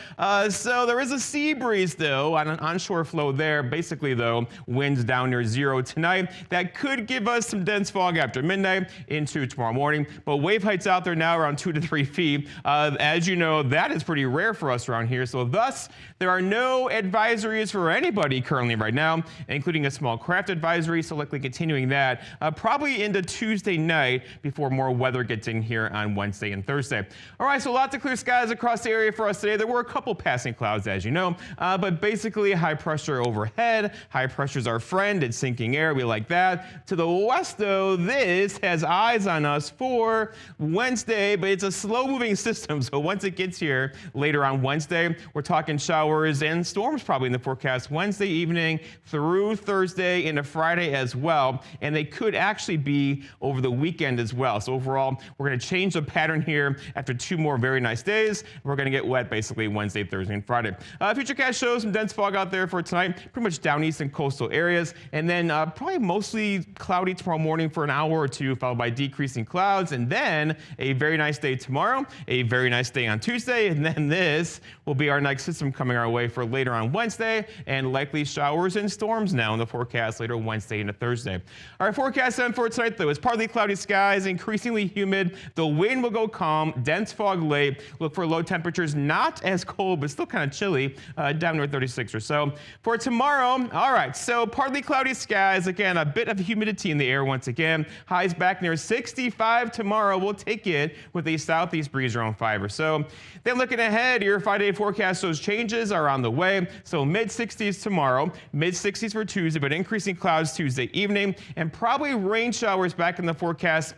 so there is a sea breeze though on an onshore flow there. Basically though, winds down near zero tonight. That could give us some dense fog after midnight into tomorrow morning. But wave heights out there now around 2 to 3 feet. As you know, that is pretty rare for us around here. So thus, there are no advisories for anybody currently right now, including a small craft advisory. So likely continuing that probably into Tuesday night before more weather gets in here on Wednesday and Thursday. All right, so lots of clear skies across the area for us today. There were a couple passing clouds, as you know, but basically high pressure overhead. High pressure is our friend. It's sinking air. We like that. To the west, though, this has eyes on us for Wednesday, but it's a slow-moving system. So once it gets here later on Wednesday, we're talking showers and storms probably in the forecast Wednesday evening through Thursday into Friday as well. And they could actually be over the weekend as well. So overall, we're going to change the pattern here after 2 more very nice days. We're going to get wet basically Wednesday, Thursday, and Friday. Futurecast shows some dense fog out there for tonight, pretty much down east and coastal areas. And then probably mostly cloudy tomorrow morning for an hour or two, followed by decreasing clouds. And then a very nice day tomorrow, a very nice day on Tuesday. And then this will be our next system coming our way for later on Wednesday, and likely showers and storms now in the forecast later Wednesday into Thursday. Our forecast then for tonight, though, is partly cloudy skies, increasingly humid. The wind will go calm, dense fog late. Look for low temperatures, not as cold, but still kind of chilly, down near 36 or so. For tomorrow, all right, so partly cloudy skies. Again, a bit of humidity in the air once again. Highs back near 65 tomorrow. We'll take it with a southeast breeze around 5 or so. Then looking ahead, your 5-day forecast, those changes are on the way. So mid-60s tomorrow, mid-60s for Tuesday, but increasing clouds Tuesday evening, and probably rain showers back in the forecast.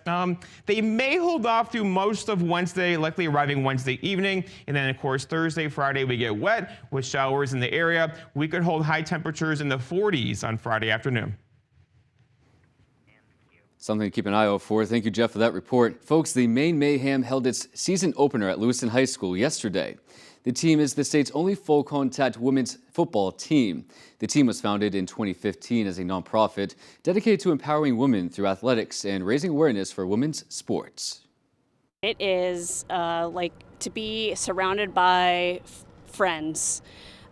They may hold off through most of Wednesday, likely arriving Wednesday evening. And then, of course, Thursday, Friday, we get wet with showers in the area. We could hold high temperatures in the 40s on Friday afternoon. Something to keep an eye out for. Thank you, Jeff, for that report. Folks, the Maine Mayhem held its season opener at Lewiston High School yesterday. The team is the state's only full-contact women's football team. The team was founded in 2015 as a nonprofit dedicated to empowering women through athletics and raising awareness for women's sports. It is like to be surrounded by friends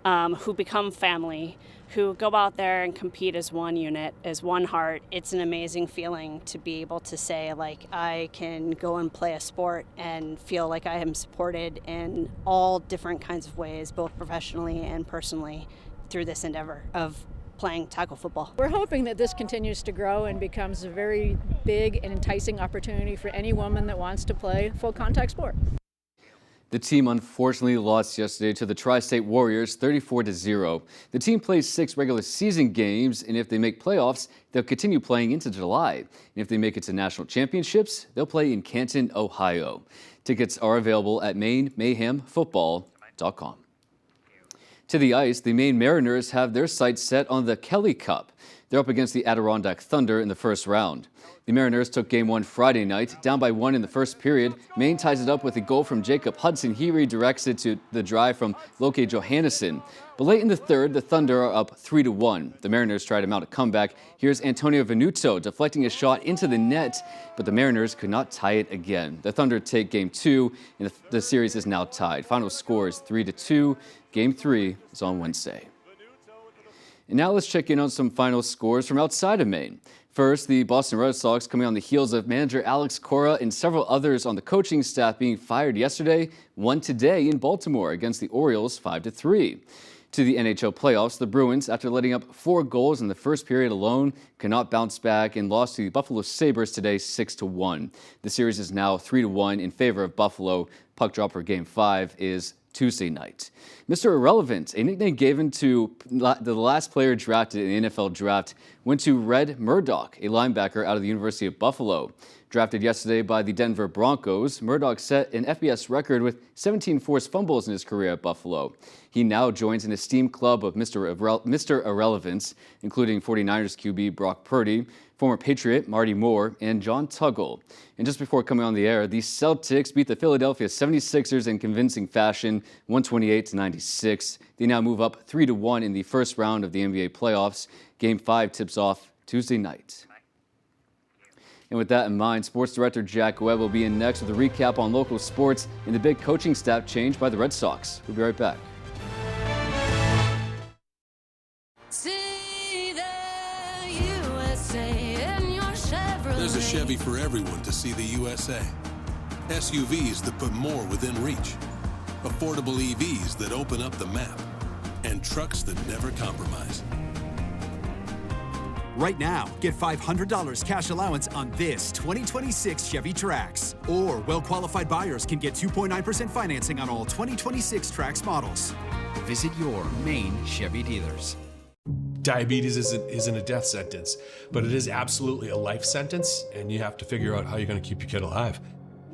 who become family, who go out there and compete as one unit, as one heart. It's an amazing feeling to be able to say, like, I can go and play a sport and feel like I am supported in all different kinds of ways, both professionally and personally, through this endeavor of playing tackle football. We're hoping that this continues to grow and becomes a very big and enticing opportunity for any woman that wants to play full contact sport. The team unfortunately lost yesterday to the Tri-State Warriors 34-0. The team plays 6 regular season games, and if they make playoffs, they'll continue playing into July. And if they make it to national championships, they'll play in Canton, Ohio. Tickets are available at MaineMayhemFootball.com. To the ice, the Maine Mariners have their sights set on the Kelly Cup. They're up against the Adirondack Thunder in the first round. The Mariners took Game 1 Friday night, down by 1 in the first period. Maine ties it up with a goal from Jacob Hudson. He redirects it to the drive from Loke Johannesson. But late in the third, the Thunder are up 3-1. The Mariners try to mount a comeback. Here's Antonio Venuto deflecting a shot into the net, but the Mariners could not tie it again. The Thunder take Game 2, and the series is now tied. Final score is 3-2. Game 3 is on Wednesday. And now let's check in on some final scores from outside of Maine. First, the Boston Red Sox, coming on the heels of manager Alex Cora and several others on the coaching staff being fired yesterday, won today in Baltimore against the Orioles 5-3. To the NHL playoffs, the Bruins, after letting up 4 goals in the first period alone, cannot bounce back and lost to the Buffalo Sabres today 6-1. The series is now 3-1 in favor of Buffalo. Puck drop for Game 5 is Tuesday night. Mr. Irrelevant, a nickname given to the last player drafted in the NFL draft, went to Red Murdoch, a linebacker out of the University of Buffalo. Drafted yesterday by the Denver Broncos, Murdoch set an FBS record with 17 forced fumbles in his career at Buffalo. He now joins an esteemed club of Mr. Irrelevance, including 49ers QB Brock Purdy, former Patriot Marty Moore, and John Tuggle. And just before coming on the air, the Celtics beat the Philadelphia 76ers in convincing fashion, 128-96. They now move up 3-1 in the first round of the NBA playoffs. Game 5 tips off Tuesday night. And with that in mind, Sports Director Jack Webb will be in next with a recap on local sports and the big coaching staff change by the Red Sox. We'll be right back. See the USA in your Chevrolet. There's a Chevy for everyone to see the USA. SUVs that put more within reach. Affordable EVs that open up the map. And trucks that never compromise. Right now, get $500 cash allowance on this 2026 Chevy Trax. Or well-qualified buyers can get 2.9% financing on all 2026 Trax models. Visit your main Chevy dealers. Diabetes isn't a death sentence, but it is absolutely a life sentence, and you have to figure out how you're going to keep your kid alive.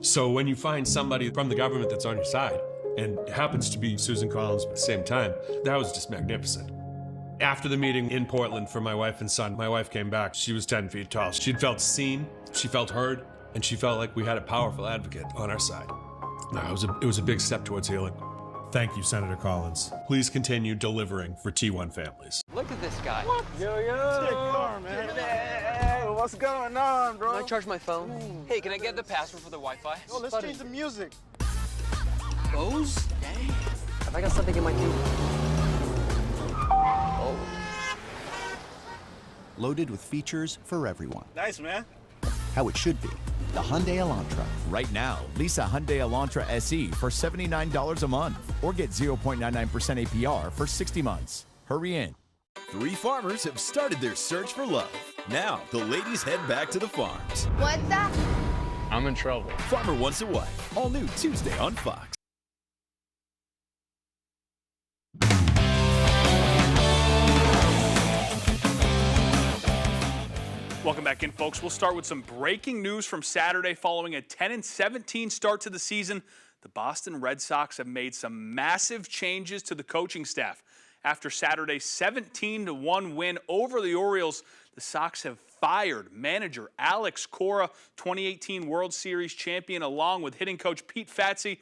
So when you find somebody from the government that's on your side, and it happens to be Susan Collins at the same time, that was just magnificent. After the meeting in Portland for my wife and son, my wife came back. She was 10 feet tall. She'd felt seen, she felt heard, and she felt like we had a powerful advocate on our side. It was a big step towards healing. Thank you, Senator Collins. Please continue delivering for T1 families. Look at this guy. What? Yo, sick car, man. Hey, what's going on, bro? Can I charge my phone? Ooh. Hey, can I get the password for the Wi-Fi? Oh, let's change the music. Bose? Dang. Have I got something in my queue? Oh. Loaded with features for everyone. Nice, man. How it should be. The Hyundai Elantra. Right now, lease a Hyundai Elantra SE for $79 a month or get 0.99% APR for 60 months. Hurry in. 3 farmers have started their search for love. Now, the ladies head back to the farms. What's that? I'm in trouble. Farmer Wants a Wife. All new Tuesday on Fox. Welcome back in, folks. We'll start with some breaking news from Saturday. Following a 10-17 start to the season, the Boston Red Sox have made some massive changes to the coaching staff. After Saturday's 17-1 win over the Orioles, the Sox have fired manager Alex Cora, 2018 World Series champion, along with hitting coach Pete Fatsi,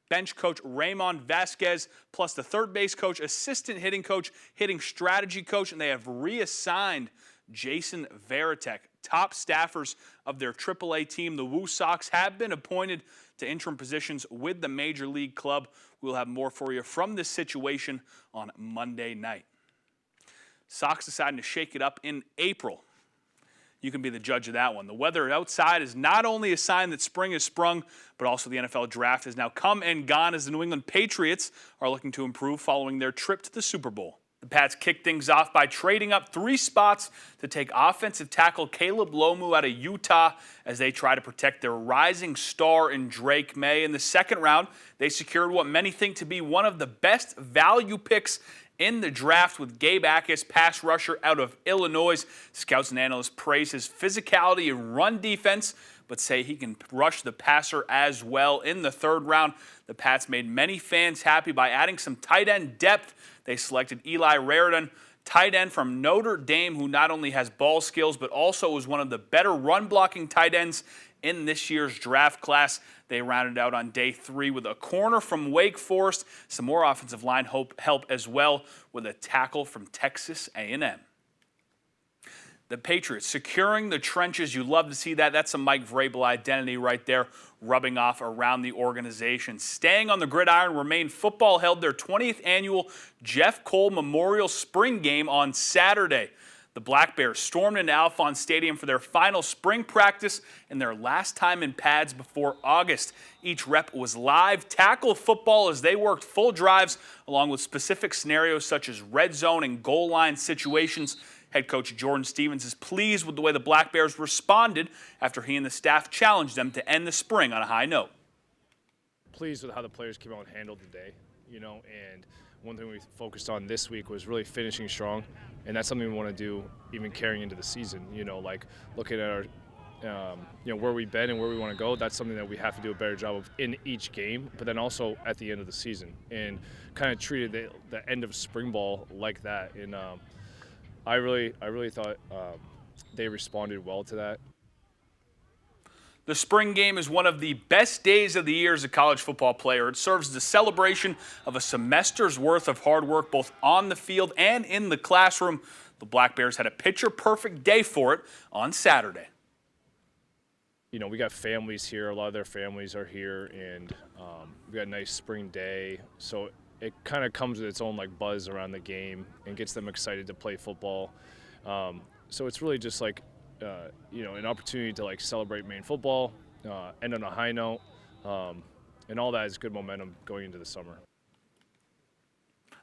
bench coach Raymond Vasquez, plus the third base coach, assistant hitting coach, hitting strategy coach, and they have reassigned Jason Varitek. Top staffers of their AAA team, the Woo Sox, have been appointed to interim positions with the Major League club. We'll have more for you from this situation on Monday night. Sox deciding to shake it up in April. You can be the judge of that one. The weather outside is not only a sign that spring has sprung, but also the NFL draft has now come and gone as the New England Patriots are looking to improve following their trip to the Super Bowl. The Pats kicked things off by trading up 3 spots to take offensive tackle Caleb Lomu out of Utah as they try to protect their rising star in Drake May. In the second round, they secured what many think to be one of the best value picks in the draft with Gabe Akis, pass rusher out of Illinois. Scouts and analysts praise his physicality and run defense, but say he can rush the passer as well. In the third round, the Pats made many fans happy by adding some tight end depth. They selected Eli Raridan, tight end from Notre Dame, who not only has ball skills, but also is one of the better run-blocking tight ends in this year's draft class. They rounded out on day 3 with a corner from Wake Forest, some more offensive line help as well with a tackle from Texas A&M. The Patriots securing the trenches. You love to see that. That's a Mike Vrabel identity right there, rubbing off around the organization. Staying on the gridiron, Remain Football held their 20th annual Jeff Cole Memorial Spring Game on Saturday. The Black Bears stormed into Alphon Stadium for their final spring practice and their last time in pads before August. Each rep was live tackle football as they worked full drives along with specific scenarios such as red zone and goal line situations. Head coach Jordan Stevens is pleased with the way the Black Bears responded after he and the staff challenged them to end the spring on a high note. Pleased with how the players came out and handled the day, and one thing we focused on this week was really finishing strong, and that's something we want to do even carrying into the season, like looking at our where we've been and where we want to go. That's something that we have to do a better job of in each game, but then also at the end of the season, and kind of treated the end of spring ball like that. And I really thought they responded well to that. The spring game is one of the best days of the year as a college football player. It serves as a celebration of a semester's worth of hard work, both on the field and in the classroom. The Black Bears had a picture-perfect day for it on Saturday. We got families here. A lot of their families are here, and we got a nice spring day. So it kind of comes with its own buzz around the game and gets them excited to play football. So it's really just an opportunity to like celebrate Maine football, end on a high note, and all that is good momentum going into the summer.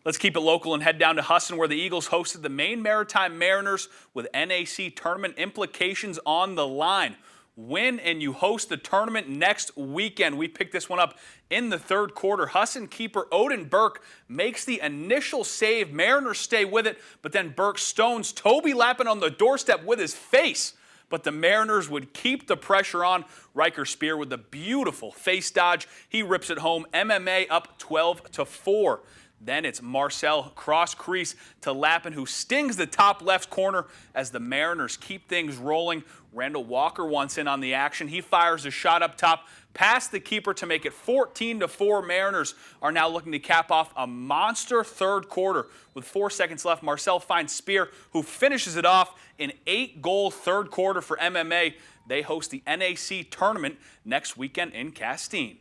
Let's keep it local and head down to Husson, where the Eagles hosted the Maine Maritime Mariners with NAC tournament implications on the line. Win and you host the tournament next weekend. We picked this one up in the third quarter. Husson keeper Odin Burke makes the initial save. Mariners stay with it, but then Burke stones Toby Lappin on the doorstep with his face. But the Mariners would keep the pressure on. Riker Spear with a beautiful face dodge. He rips it home. MMA up 12-4. Then it's Marcel cross crease to Lappin, who stings the top left corner as the Mariners keep things rolling. Randall Walker wants in on the action. He fires a shot up top past the keeper to make it 14-4. Mariners are now looking to cap off a monster third quarter. With 4 seconds left, Marcel finds Spear, who finishes it off in 8-goal third quarter for MMA. They host the NAC tournament next weekend in Castine.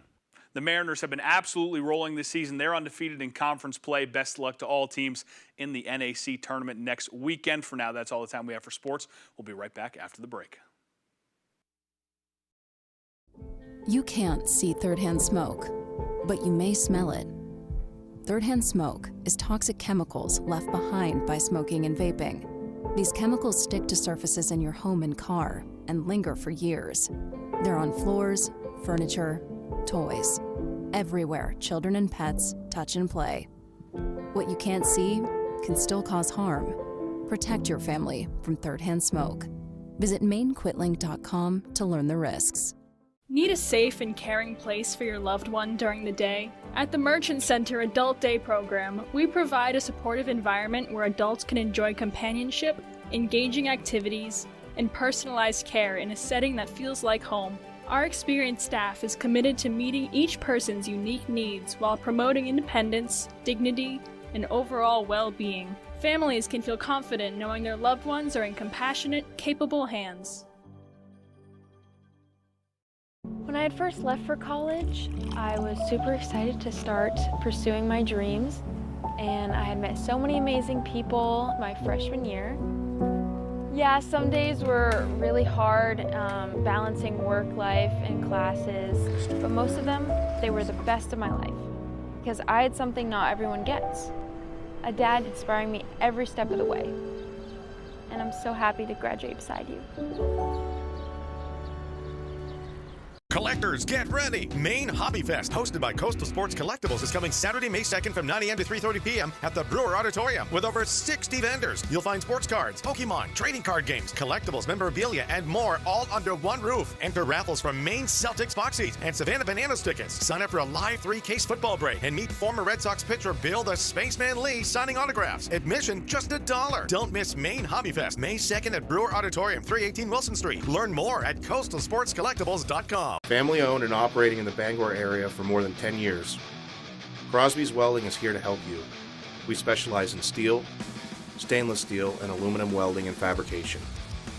The Mariners have been absolutely rolling this season. They're undefeated in conference play. Best of luck to all teams in the NAC tournament next weekend. For now, that's all the time we have for sports. We'll be right back after the break. You can't see third-hand smoke, but you may smell it. Third-hand smoke is toxic chemicals left behind by smoking and vaping. These chemicals stick to surfaces in your home and car and linger for years. They're on floors, furniture, toys. Everywhere children and pets touch and play. What you can't see can still cause harm. Protect your family from third-hand smoke. Visit mainquitling.com to learn the risks. Need a safe and caring place for your loved one during the day? At the Merchant Center Adult Day program, we provide a supportive environment where adults can enjoy companionship, engaging activities, and personalized care in a setting that feels like home. Our experienced staff is committed to meeting each person's unique needs while promoting independence, dignity, and overall well-being. Families can feel confident knowing their loved ones are in compassionate, capable hands. When I had first left for college, I was super excited to start pursuing my dreams, and I had met so many amazing people my freshman year. Yeah, some days were really hard, balancing work life and classes, but most of them, they were the best of my life, because I had something not everyone gets. A dad inspiring me every step of the way, and I'm so happy to graduate beside you. Collectors, get ready! Maine Hobby Fest, hosted by Coastal Sports Collectibles, is coming Saturday, May 2nd from 9 a.m. to 3:30 p.m. at the Brewer Auditorium. With over 60 vendors, you'll find sports cards, Pokemon, trading card games, collectibles, memorabilia, and more, all under one roof. Enter raffles from Maine Celtics box seats and Savannah Bananas tickets. Sign up for a live 3-case football break and meet former Red Sox pitcher Bill the Spaceman Lee signing autographs. Admission just $1. Don't miss Maine Hobby Fest, May 2nd at Brewer Auditorium, 318 Wilson Street. Learn more at coastalsportscollectibles.com. Family owned and operating in the Bangor area for more than 10 years. Crosby's Welding is here to help you. We specialize in steel, stainless steel, and aluminum welding and fabrication.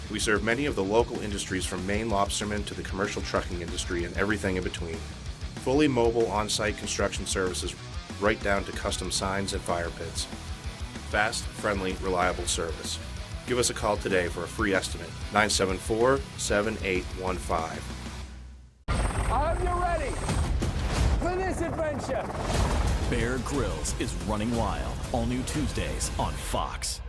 We serve many of the local industries from Maine lobstermen to the commercial trucking industry and everything in between. Fully mobile on-site construction services right down to custom signs and fire pits. Fast, friendly, reliable service. Give us a call today for a free estimate, 974-7815. I hope you're ready for this adventure. Bear Grylls is running wild. All new Tuesdays on Fox.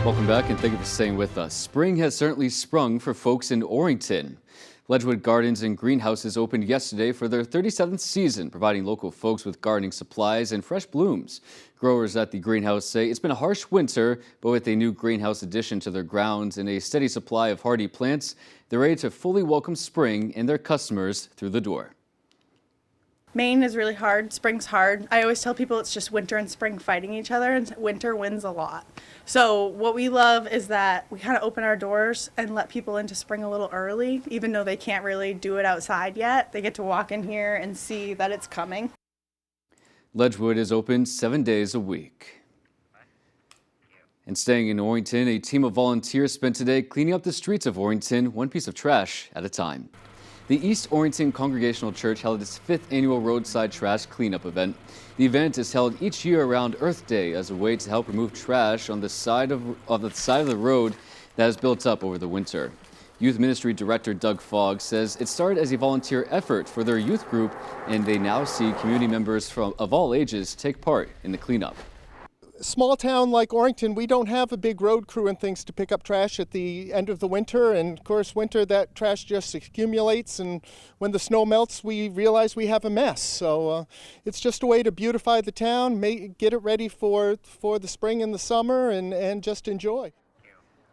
Welcome back and thank you for staying with us. Spring has certainly sprung for folks in Orrington. Ledgewood Gardens and Greenhouses opened yesterday for their 37th season, providing local folks with gardening supplies and fresh blooms. Growers at the greenhouse say it's been a harsh winter, but with a new greenhouse addition to their grounds and a steady supply of hardy plants, they're ready to fully welcome spring and their customers through the door. Maine is really hard. Spring's hard. I always tell people it's just winter and spring fighting each other, and winter wins a lot. So what we love is that we kind of open our doors and let people into spring a little early, even though they can't really do it outside yet. They get to walk in here and see that it's coming. Ledgewood is open 7 days a week. And staying in Orrington, a team of volunteers spent today cleaning up the streets of Orrington, one piece of trash at a time. The East Orrington Congregational Church held its 5th annual roadside trash cleanup event. The event is held each year around Earth Day as a way to help remove trash on the side of the road that has built up over the winter. Youth Ministry Director Doug Fogg says it started as a volunteer effort for their youth group, and they now see community members of all ages take part in the cleanup. Small town like Orrington, we don't have a big road crew and things to pick up trash at the end of the winter, and of course winter that trash just accumulates, and when the snow melts we realize we have a mess. So it's just a way to beautify the town, get it ready for the spring and the summer, and just enjoy.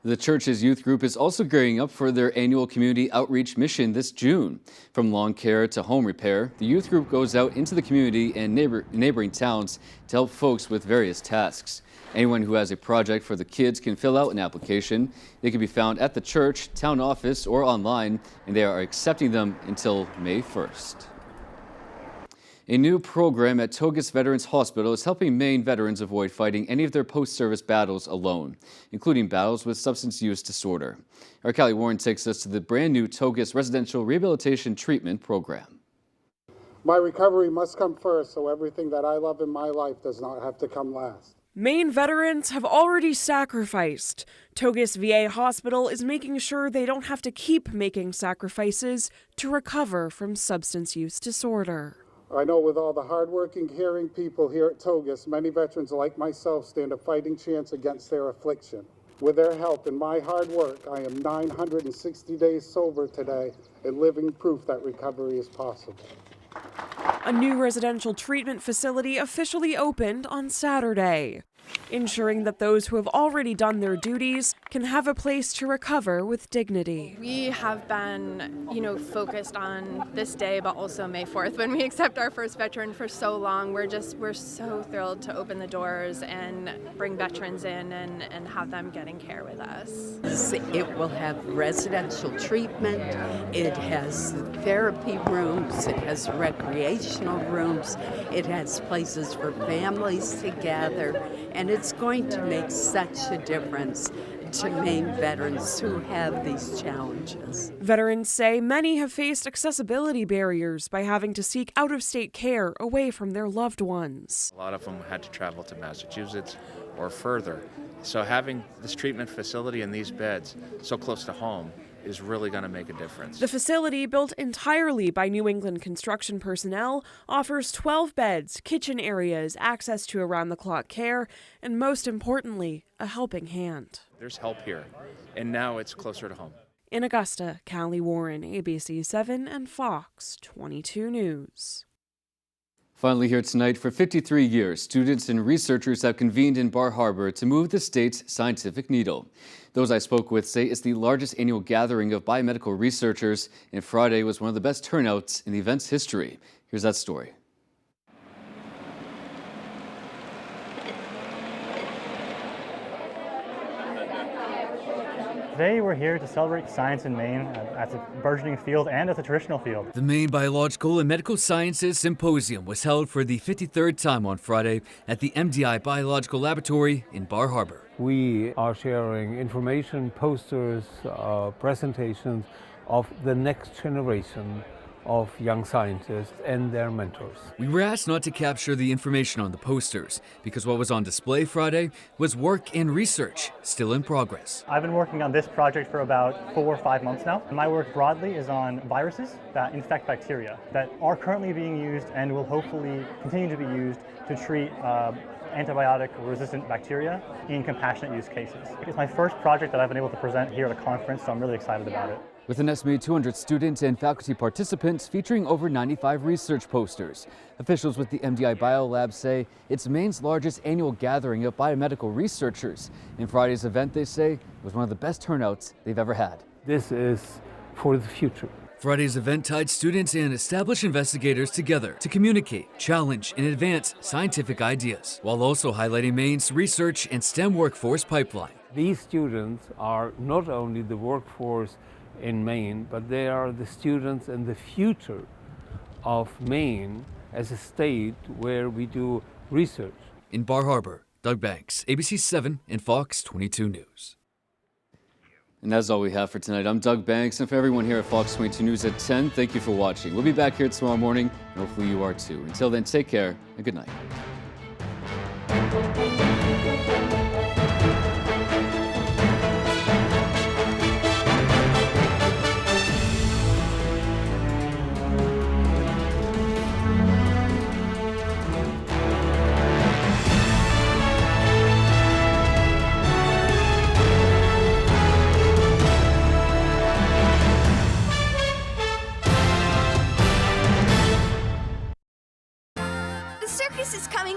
The church's youth group is also gearing up for their annual community outreach mission this June. From lawn care to home repair, the youth group goes out into the community and neighboring towns to help folks with various tasks. Anyone who has a project for the kids can fill out an application. They can be found at the church, town office, or online, and they are accepting them until May 1st. A new program at Togus Veterans Hospital is helping Maine veterans avoid fighting any of their post-service battles alone, including battles with substance use disorder. Our Callie Warren takes us to the brand new Togus Residential Rehabilitation Treatment Program. My recovery must come first, so everything that I love in my life does not have to come last. Maine veterans have already sacrificed. Togus VA Hospital is making sure they don't have to keep making sacrifices to recover from substance use disorder. I know with all the hardworking, caring people here at Togus, many veterans like myself stand a fighting chance against their affliction. With their help and my hard work, I am 960 days sober today and living proof that recovery is possible. A new residential treatment facility officially opened on Saturday, ensuring that those who have already done their duties can have a place to recover with dignity. We have been, focused on this day, but also May 4th when we accept our first veteran for so long. We're so thrilled to open the doors and bring veterans in and have them getting care with us. It will have residential treatment, it has therapy rooms, it has recreational rooms, it has places for families to gather, and it's going to make such a difference to Maine veterans who have these challenges. Veterans say many have faced accessibility barriers by having to seek out-of-state care away from their loved ones. A lot of them had to travel to Massachusetts or further. So having this treatment facility and these beds so close to home is really going to make a difference. The facility, built entirely by New England construction personnel, offers 12 beds, kitchen areas, access to around-the-clock care, and most importantly, a helping hand. There's help here, and now it's closer to home. In Augusta, Callie Warren, ABC 7 and Fox 22 News. Finally here tonight, for 53 years, students and researchers have convened in Bar Harbor to move the state's scientific needle. Those I spoke with say it's the largest annual gathering of biomedical researchers, and Friday was one of the best turnouts in the event's history. Here's that story. Today we're here to celebrate science in Maine as a burgeoning field and as a traditional field. The Maine Biological and Medical Sciences Symposium was held for the 53rd time on Friday at the MDI Biological Laboratory in Bar Harbor. We are sharing information, posters, presentations of the next generation of young scientists and their mentors. We were asked not to capture the information on the posters because what was on display Friday was work and research still in progress. I've been working on this project for about 4 or 5 months now. My work broadly is on viruses that infect bacteria that are currently being used and will hopefully continue to be used to treat antibiotic-resistant bacteria in compassionate use cases. It's my first project that I've been able to present here at a conference, so I'm really excited about it. With an estimated 200 students and faculty participants featuring over 95 research posters. Officials with the MDI Biolab say it's Maine's largest annual gathering of biomedical researchers. In Friday's event, they say, was one of the best turnouts they've ever had. This is for the future. Friday's event tied students and established investigators together to communicate, challenge, and advance scientific ideas, while also highlighting Maine's research and STEM workforce pipeline. These students are not only the workforce in Maine, but they are the students and the future of Maine as a state where we do research. In Bar Harbor, Doug Banks, ABC 7 and Fox 22 News. And that's all we have for tonight. I'm Doug Banks, and for everyone here at Fox 22 News at 10, thank you for watching. We'll be back here tomorrow morning, and hopefully you are too. Until then, take care and good night.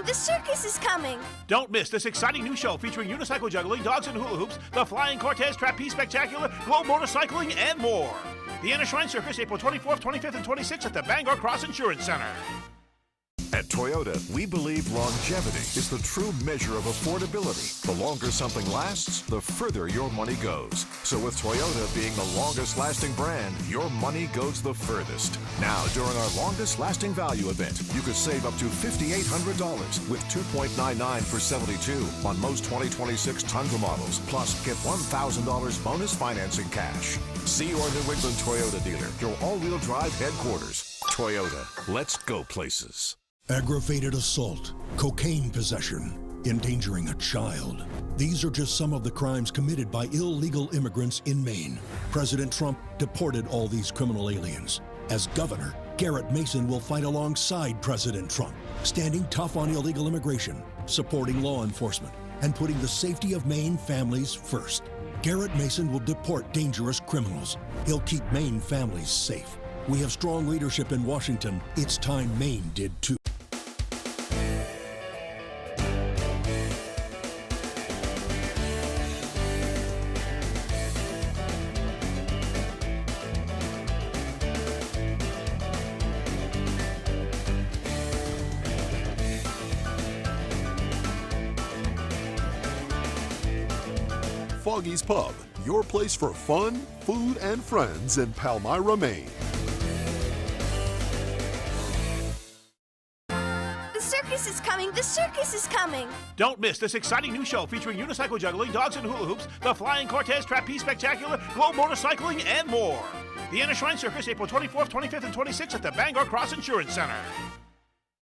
The circus is coming! Don't miss this exciting new show featuring unicycle juggling, dogs and hula hoops, the Flying Cortez Trapeze Spectacular, globe motorcycling, and more. The Anna Shrine Circus, April 24th, 25th, and 26th at the Bangor Cross Insurance Center. At Toyota, we believe longevity is the true measure of affordability. The longer something lasts, the further your money goes. So with Toyota being the longest lasting brand, your money goes the furthest. Now, during our longest lasting value event, you could save up to $5,800 with 2.99 for 72 on most 2026 Tundra models. Plus, get $1,000 bonus financing cash. See your New England Toyota dealer, your all-wheel drive headquarters. Toyota, let's go places. Aggravated assault, cocaine possession, endangering a child. These are just some of the crimes committed by illegal immigrants in Maine. President Trump deported all these criminal aliens. As governor, Garrett Mason will fight alongside President Trump, standing tough on illegal immigration, supporting law enforcement, and putting the safety of Maine families first. Garrett Mason will deport dangerous criminals. He'll keep Maine families safe. We have strong leadership in Washington. It's time Maine did too. Foggy's Pub, your place for fun, food, and friends in Palmyra, Maine. The circus is coming! The circus is coming! Don't miss this exciting new show featuring unicycle juggling, dogs and hula hoops, the Flying Cortez Trapeze Spectacular, globe motorcycling, and more. The Anna Shrine Circus, April 24th, 25th, and 26th at the Bangor Cross Insurance Center.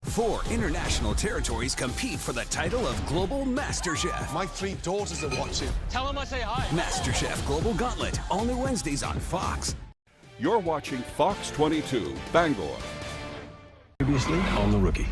4 international territories compete for the title of Global Master Chef. My 3 daughters are watching. Tell them I say hi. Master Chef Global Gauntlet, all new Wednesdays on Fox. You're watching Fox 22, Bangor. Previously on The Rookie.